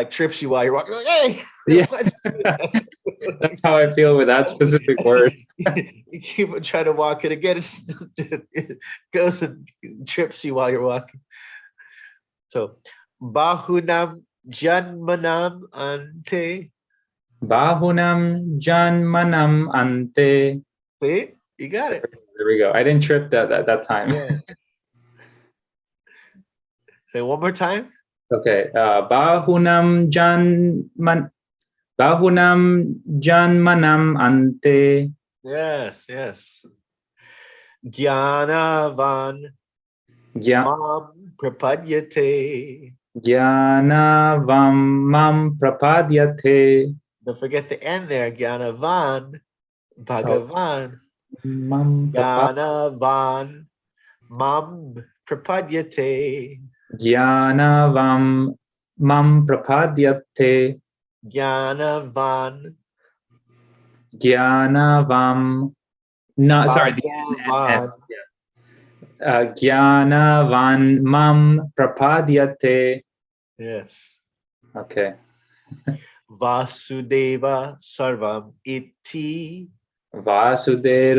trips you while you're walking. Like, hey! Yeah. That's how I feel with that specific word. You keep on trying to walk it again. It goes and trips you while you're walking. So, Bahunam Janmanam Ante. Bahunam janmanam ante. See? You got it. There we go. I didn't trip that time. Yeah. Say one more time. Okay. Bahunam janmanam ante. Yes. Jnanavan mam prapadyate. Jnanavam mam prapadyate. Don't forget the end there. Jnanavan Bhagavan. Jnanavan mam prapadyate. Jnanavam mam prapadyate. Jnanavan. No, sorry. Jnanavan mam prapadyate. Yes. Okay. Vasudeva sarvam iti. Vasudeva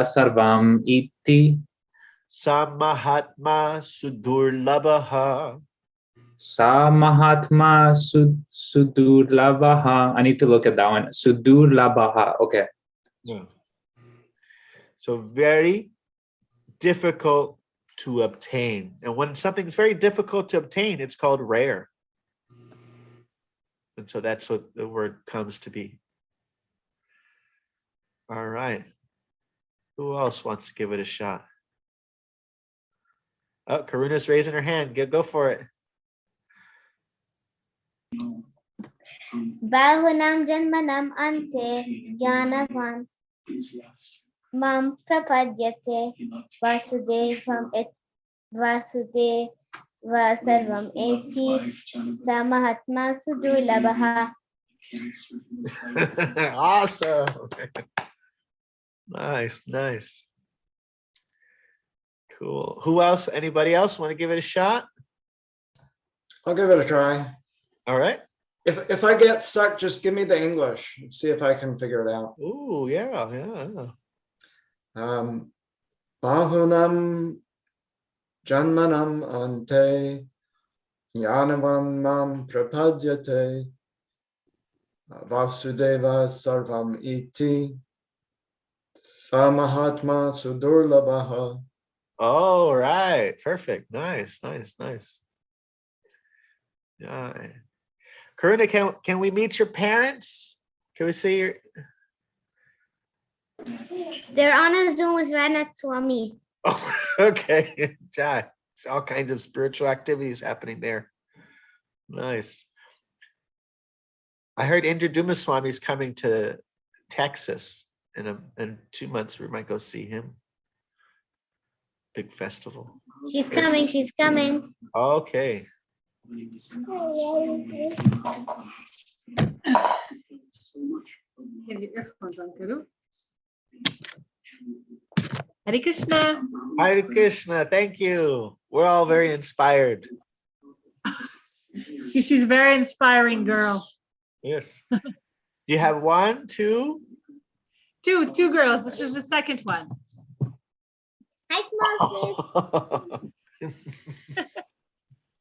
sarvam iti. Samahatma sudurlabaha. Samahatma sudurlabaha. I need to look at that one. Sudurlabaha. Okay. Yeah. So very difficult to obtain. And when something's very difficult to obtain, it's called rare. And so that's what the word comes to be. All right. Who else wants to give it a shot? Oh, Karuna's raising her hand. Go for it. Bahunam janmanam ante jnanavan mam prapadyate vasudeva sarvam eti samahatma sudurlabaha. Awesome. Nice. Cool. Who else? Anybody else want to give it a shot? I'll give it a try. All right. If I get stuck, just give me the English and see if I can figure it out. Ooh, yeah. Bahunam janmanam ante jnanavam mam prapadyate vasudeva sarvam iti samahatma sudurlabaha. All right. Perfect. Nice. Yeah. Karuna, can we meet your parents? Can we see your They're on a Zoom with Ranat Swami. Oh, okay. Jai, all kinds of spiritual activities happening there. Nice. I heard Indra Swami is coming to Texas in 2 months. We might go see him. Big festival. She's coming. She's coming. Okay. Have your earphones on, Guru. Hare Krishna. Hare Krishna. Thank you. We're all very inspired. She's a very inspiring girl. Yes. You have one, two? Two girls. This is the second one. Hi, small sis.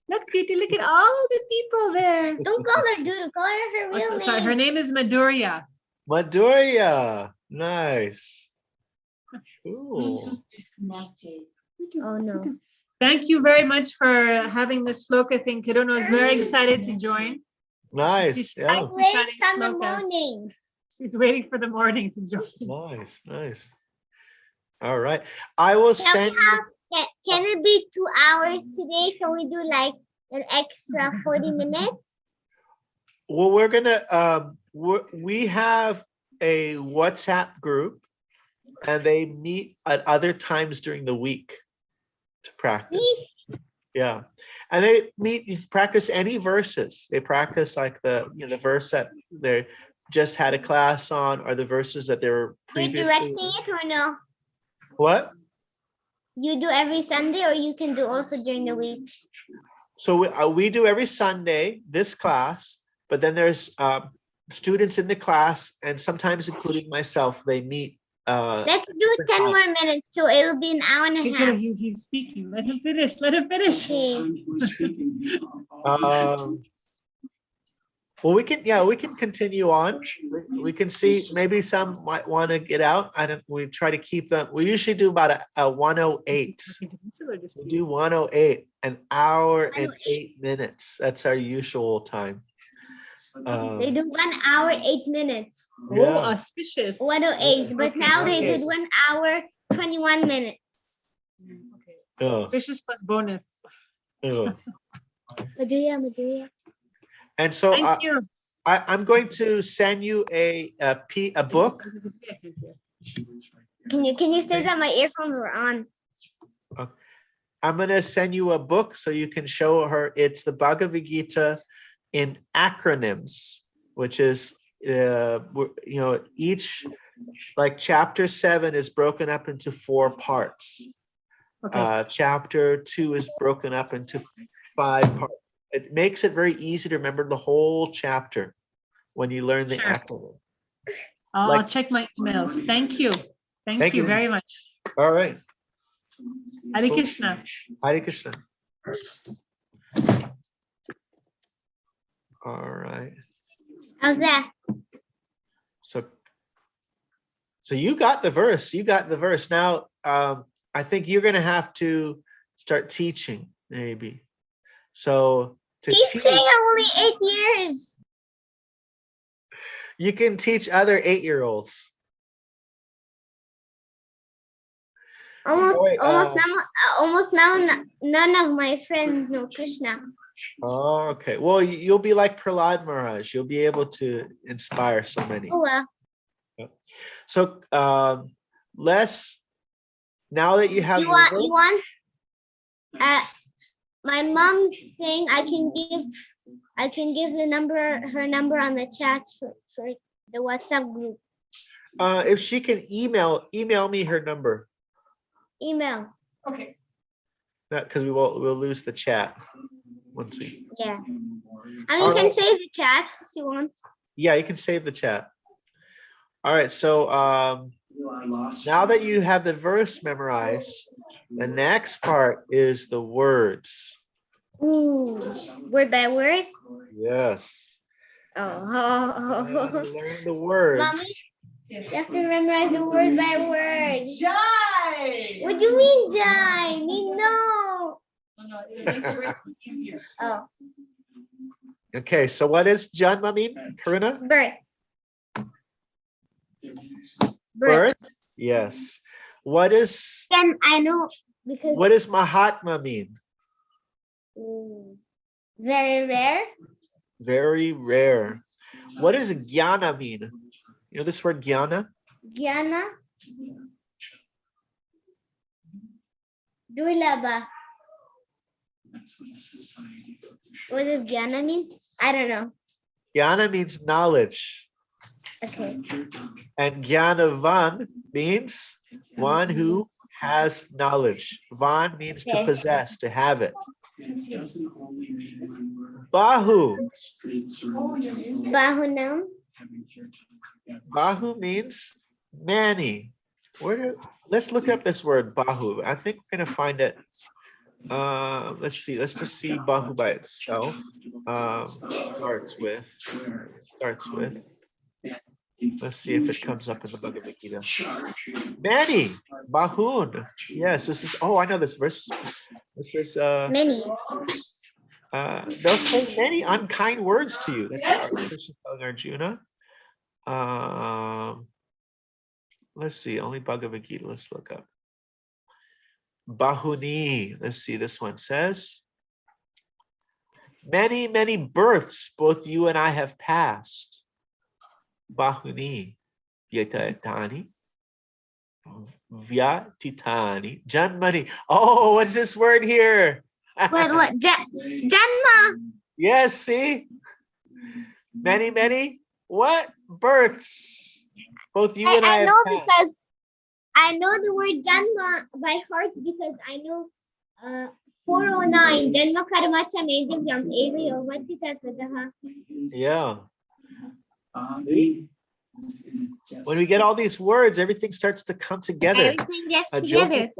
Look, Titi, look at all the people there. Don't call her Doodle. Call her her real name. Sorry, her name is Madhurya. Madhurya. Nice. Cool. Disconnected. Oh no. Thank you very much for having the sloka thing. Karuna is very excited to join. Nice. Yeah. I'm waiting from the morning. She's waiting for the morning to join. Nice. Nice. All right. I will send you. Can it be 2 hours today? Can we do like an extra 40 minutes? Well, we're gonna we have a WhatsApp group, and they meet at other times during the week to practice. Yeah, and they practice any verses. They practice like the verse that they just had a class on, or the verses that they were previously. You're directing it or no? What? You do every Sunday, or you can do also during the week? So we do every Sunday this class, but then there's students in the class, and sometimes including myself, they meet. Let's do 10 more minutes, so it'll be an hour and a half. He's speaking. Let him finish. Let him finish. Well, we can continue on. We can see maybe some might want to get out. We try to keep them. We usually do about a 108. We do 108, an hour and 8 minutes. That's our usual time. They do 1 hour, 8 minutes. Yeah. Oh, auspicious. 108, but now they did 1 hour, 21 minutes. Okay. Auspicious plus bonus. Madhurya. And so Thank you. I'm going to send you a book. Can you say that my earphones were on? I'm going to send you a book so you can show her. It's the Bhagavad Gītā in acronyms, which is each, like chapter 7 is broken up into 4 parts. Okay. Chapter 2 is broken up into 5 parts. It makes it very easy to remember the whole chapter when you learn the acronym. I'll check my emails. Thank you. Thank you very much. All right. Hare Krishna. Hare Krishna. All right. How's that? So you got the verse. You got the verse. Now, I think you're going to have to start teaching, maybe. So teaching, I'm only 8 years. You can teach other 8-year-olds. Almost now, none of my friends know Krishna. Oh, okay. Well, you'll be like Prahlad Maharaj. You'll be able to inspire so many. Oh well. So, Les, now that you have my mom's saying I can give her number on the chat for the WhatsApp group. If she can email me her number. Email. Okay. Not because we'll lose the chat once we. Yeah. I mean, you can save the chat if you want. Yeah, you can save the chat. All right. So now that you have the verse memorized, the next part is the words. Ooh, word by word? Yes. Oh. Learn the words. Mommy, you have to memorize the word by word. Jai! What do you mean, Jai? Me no. No, it makes the rest easier. Oh. Okay, so what is Janma mean, Karuna? Birth. Birth. Yes. What is Then I know because what does Mahatma mean? very rare. Very rare. What does Jnana mean? You know this word Jnana? Jnana. Durlaba. What does Jnana mean? I don't know. Jnana means knowledge. Okay. And Jnanavan means one who has knowledge. Van means to Okay. possess, to have it. Bahu. Bahunam. Bahu means many. Let's look up this word Bahu. I think we're gonna find it. Let's see. Let's just see Bahu by itself. Starts with. Let's see if it comes up in the Bhagavad Gītā. Many. Bahun. Yes, this is. Oh, I know this verse. This is. Many. They'll say many unkind words to you. That's what Krishna telling Arjuna. Let's see, only Bhagavad Gītā. Let's look up. Bahuni. Let's see, this one says, many, many births both you and I have passed. Bahuni. Vyatitani. Vyatitani. Janmani. Oh, what's this word here? What? Janma. Yes, see? Many, many what? Births. Both you and I have know passed. because I know the word Janma by heart because I know 409 Janma Karma cha Medivyam Evayo Vatitataha. Yeah. When we get all these words, everything starts to come together. Everything gets A together.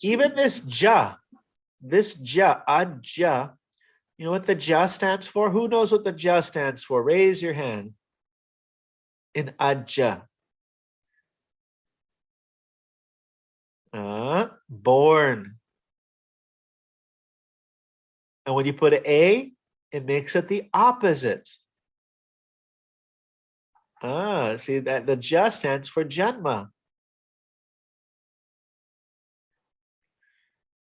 Even this ja, aja, you know what the ja stands for? Who knows what the ja stands for? Raise your hand. In aja. Born. And when you put an A, it makes it the opposite. See that the ja stands for janma.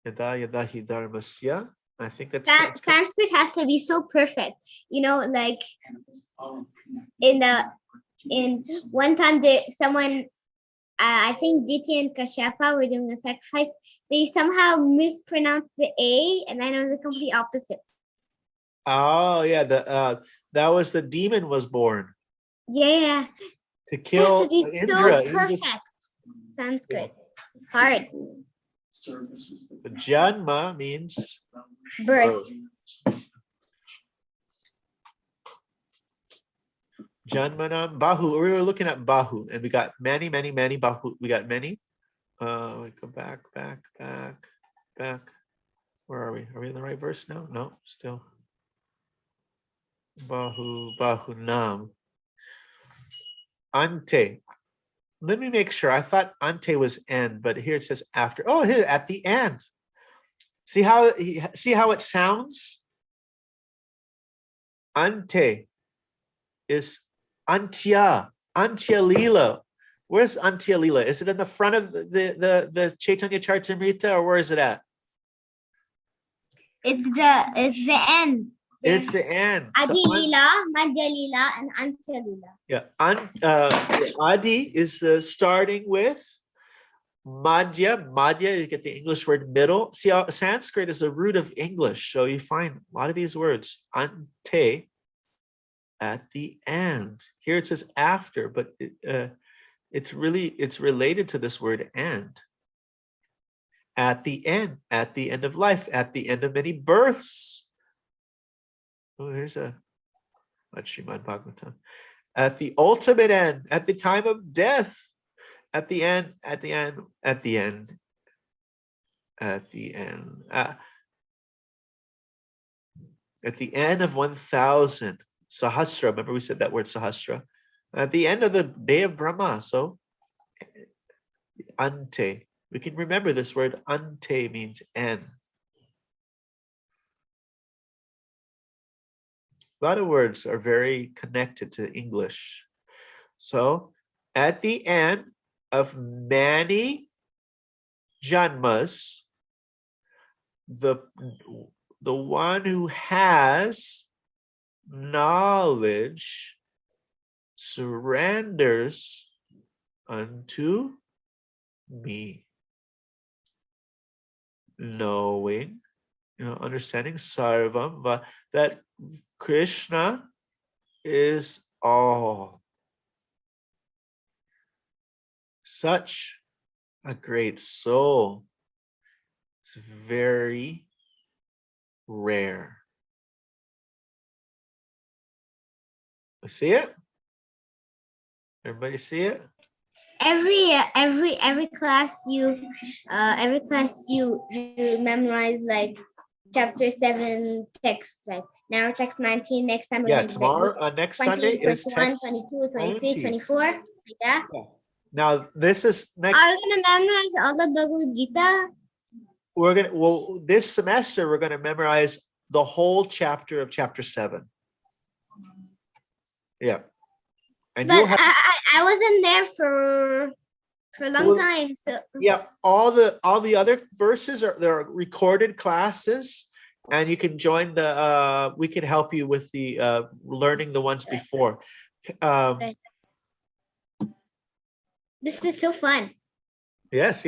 Yada yada hi dharmasya. I think that's Sanskrit has to be so perfect. You know, like in one time someone I think Diti and Kashyapa were doing a sacrifice. They somehow mispronounced the A, and I know the complete opposite. Oh yeah, that was the demon was born. Yeah. To kill it has to be Indra. so perfect. Sanskrit. It's hard. The Janma means birth. Janmanam Bahu. We were looking at Bahu, and we got many, many, many Bahu. We got many. We go back. Where are we? Are we in the right verse now? No, still. Bahunam. Ante. Let me make sure. I thought ante was end, but here it says after. Oh, here at the end. See how it sounds? Ante is Antya Lila. Where's Antya Lila? Is it in the front of the Chaitanya Charitamrita, or where is it at? It's the end. It's the end. Adi Lila, Madhya Lila, and Antya Lila. Yeah. Adi is starting with. Madhya, you get the English word middle. See, Sanskrit is the root of English, so you find a lot of these words. Ante, at the end. Here it says after, but it's related to this word end. At the end of life, at the end of many births. Oh, here's a Srimad Bhagavatam. At the ultimate end, at the time of death, at the end. At the end of 1,000. Sahasra, remember we said that word Sahasra. At the end of the day of Brahma, so ante. We can remember this word ante means end. A lot of words are very connected to English. So at the end of many janmas, the one who has knowledge surrenders unto me. Knowing, understanding sarvam, that Krishna is all. Such a great soul. It's very rare. See it? Everybody see it? Every class you memorize like chapter 7 text, like now text 19, next time Yeah, tomorrow, next 20, Sunday is 21, text 22, 23, 19. 24, like that. Yeah. Now this is next. Are we gonna memorize all the Bhagavad Gītā? This semester we're gonna memorize the whole chapter of chapter 7. Yeah. And But I wasn't there for a long time. So yeah, all the other verses there are recorded classes, and you can join the we can help you with the learning the ones before. This is so fun. Yes.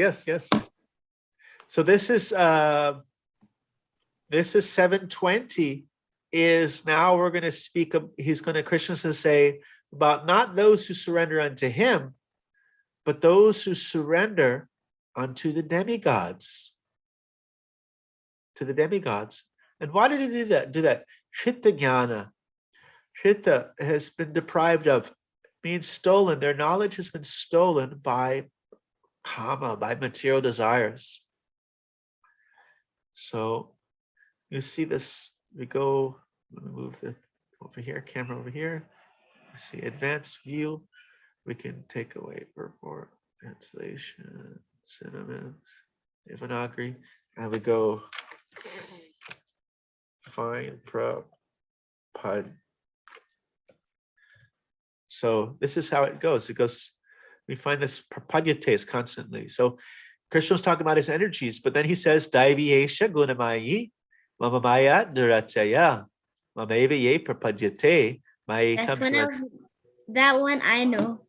So this is 720 is now we're going to speak of, Krishna's going to say about not those who surrender unto him, but those who surrender unto the demigods. To the demigods. And why did he do that? Hritta jnana. Hritta has been deprived of, being stolen. Their knowledge has been stolen by kama, by material desires. So you see this, let me move the camera over here. You see advanced view. We can take away purport, translation, synonyms, Devanagari, and we go find prabhupada. So this is how it goes. We find this prapadyate constantly. So Krishna's talking about his energies, but then he says, Daiviyesha gunamayi, mamamaya durataya, mameva ye prapadyate, maye come to that one I know.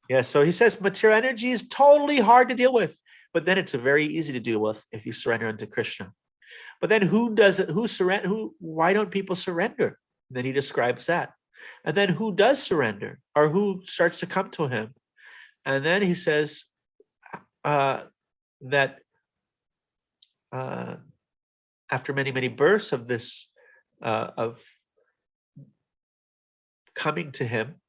Yeah, so he says material energy is totally hard to deal with, but then it's very easy to deal with if you surrender unto Krishna. But then why don't people surrender? And then he describes that. And then who does surrender, or who starts to come to him? And then he says that after many, many births of this, of coming to him,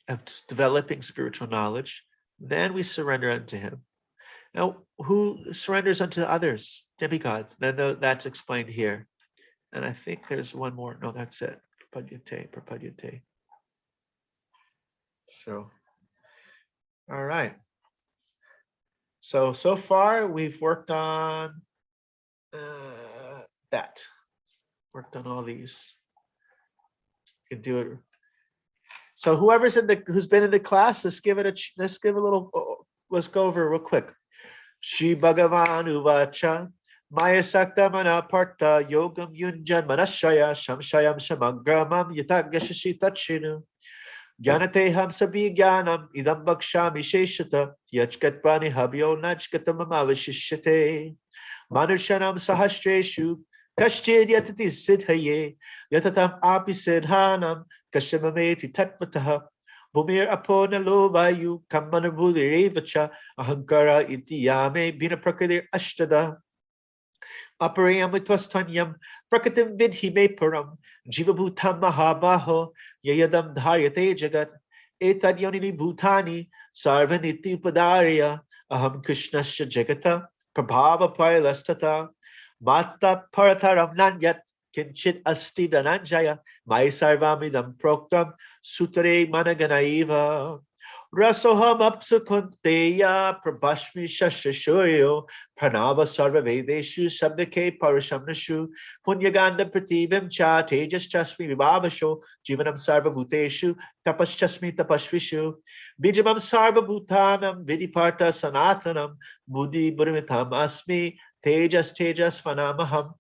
of developing spiritual knowledge, then we surrender unto him. Now, who surrenders unto others? Demigods. Then that's explained here. And I think there's one more. No, that's it. Prapadyate. So, all right. So far we've worked on that. Worked on all these. You can do it. So whoever's who's been in the class, let's go over real quick. Shri Bhagavan Uvacha Maya Sakta Mana Parta Yogam Yunjan Manashaya Shamshayam Shamagramam Yatagashashi Tachinu Gyanate Hamsabi Gyanam Idam Bakshami Sheshata Yachkatpani Habyo Nachkatamamavashishate Manushanam Sahastreshu Kashchid Yatati Siddhaye Yatatam Api Siddhanam Kashamameti Tatmataha Bhumir Apona Lovayu Kamanabudi Revacha Ahankara Itiyame Bina Prakadir Ashtada Aparayamitvastanyam Prakatim Vidhime Param Jivabhutam Mahabaho Yayadam Dharyate Jagat Etad Yonini Bhutani Sarvaniti Upadarya Aham Krishnasya Jagata Prabhava Pailastata Mata Parataram Nanyat Kinchit Asti Dananjaya Mai Sarvamidam Proktam Sutare Managanaiva Rasoham apsu kunteya prabhashmi shashashoyo pranava sarva vedeshu sabdake parashamnashu punyaganda prativim cha tejas chasmi vibhavasho jivanam sarva bhuteshu tapaschasmi tapashvishu bijamam sarva bhutanam vidiparta sanatanam buddhi buddhimitam asmi tejas tejas vanamaham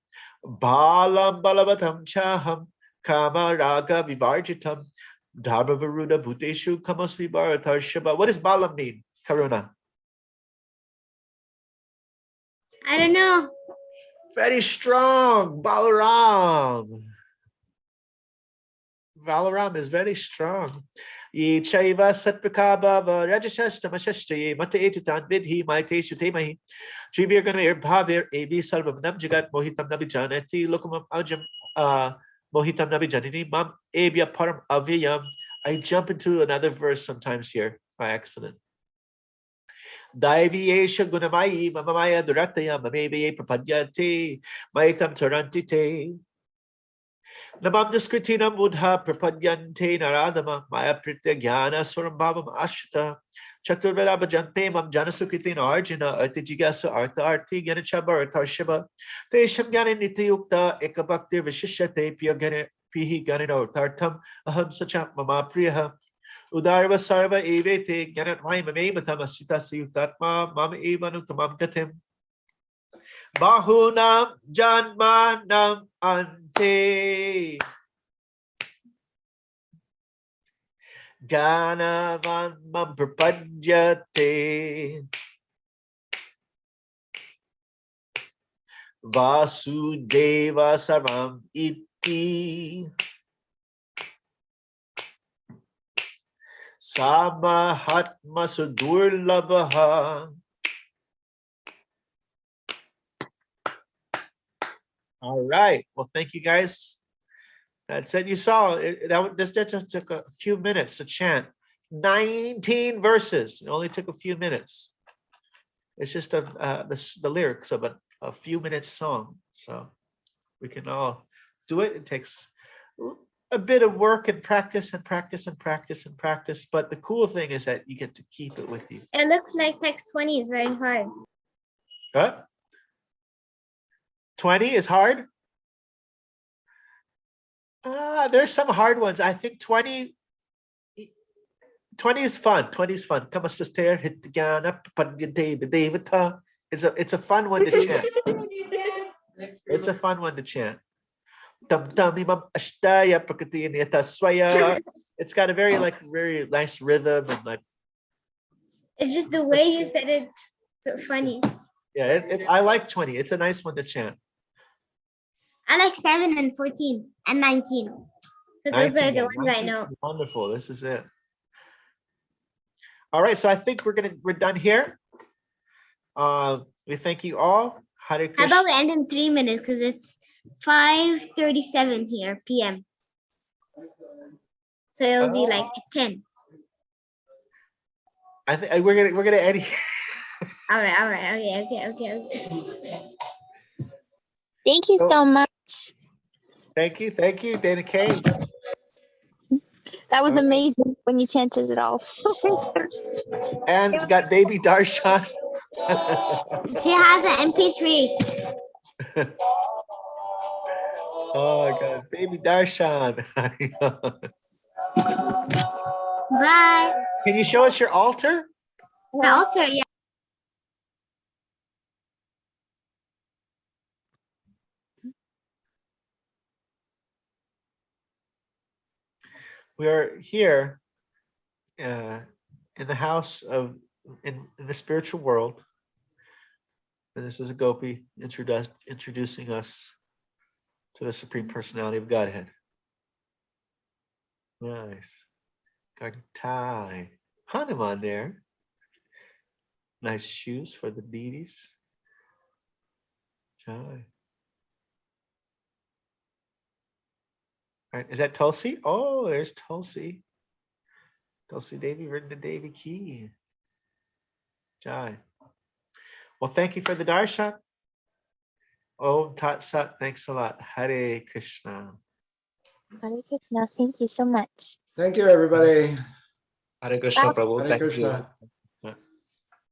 balam balavatam chaham kama raga vivarjitam Dharma Varuda Bhuteshu Kamasvi Bharatarshaba. What does Balam mean, Karuna? I don't know. Very strong, Balaram. Balaram is very strong. Ye chaiva satpakabhava rajashashtamashashtaye mata etitan vidhi maiteshu temahi trivir ganavir bhavir evi sarvam nam jagat mohitam nabijanati lokamam ajam mohitam nabijanini mam ebya param avyayam. I jump into another verse sometimes here by accident. Daiviyesha gunamayi mamamaya durataya mamebye prapadyate maitam tarantite Namam Diskritinam Buddha Prapadyante Naradama Maya Pritya Jnana Surambhavam Ashta Chaturveda Bhajante Mam Janasukritin Arjuna Artijigasa Artha Arti Gyanachaba Artarshava Tesham Gyana Nitayukta Ekabhakti Vishishate Pihi Ganino Tartam Aham Sacham Mama Priyaha Udarva Sarva Evete Gyanatmai Mamematam Asita Sayutatma Mama Evanutamam Gatim Bahunam Janmanam Ante Ganavanmam Prapadyate Vasudeva Sarvam Iti Samahatma Sudurlabha. All right. Well, thank you guys. That's it. You saw it. This just took a few minutes to chant. 19 verses. It only took a few minutes. It's just the lyrics of a few minute song. So we can all do it. It takes a bit of work and practice and practice and practice and practice. But the cool thing is that you get to keep it with you. It looks like text 20 is very hard. Huh? 20 is hard? There's some hard ones. I think 20 is fun. 20 is fun. It's a fun one to chant. It's a fun one to chant. It's got a very nice rhythm and like. It's just the way you said it, so funny. Yeah, I like 20. It's a nice one to chant. I like 7 and 14 and 19. So those are the ones I know. Wonderful. This is it. All right, so I think we're done here. We thank you all. Hare Krishna. How about we end in 3 minutes because it's 5:37 here p.m. So it'll be like 10. I think we're gonna end here. All right. Okay. Thank you so much. Thank you, Dana K. That was amazing when you chanted it all. And we got baby Darshan. She has an MP3. Oh my God, baby Darshan. Bye. Can you show us your altar? The altar, yeah. We are here in the house in the spiritual world. And this is a Gopi introducing us to the Supreme Personality of Godhead. Nice. Gartai. Hanuman there. Nice shoes for the deities. Jai. All right, is that Tulsi? Oh, there's Tulsi. Tulsi Devi, Vrinda Devi Ki. Jai. Well, thank you for the darshan. Om Tat Sat. Thanks a lot. Hare Krishna. Hare Krishna. Thank you so much. Thank you, everybody. Hare Krishna, Prabhu. Hare Thank you. Krishna.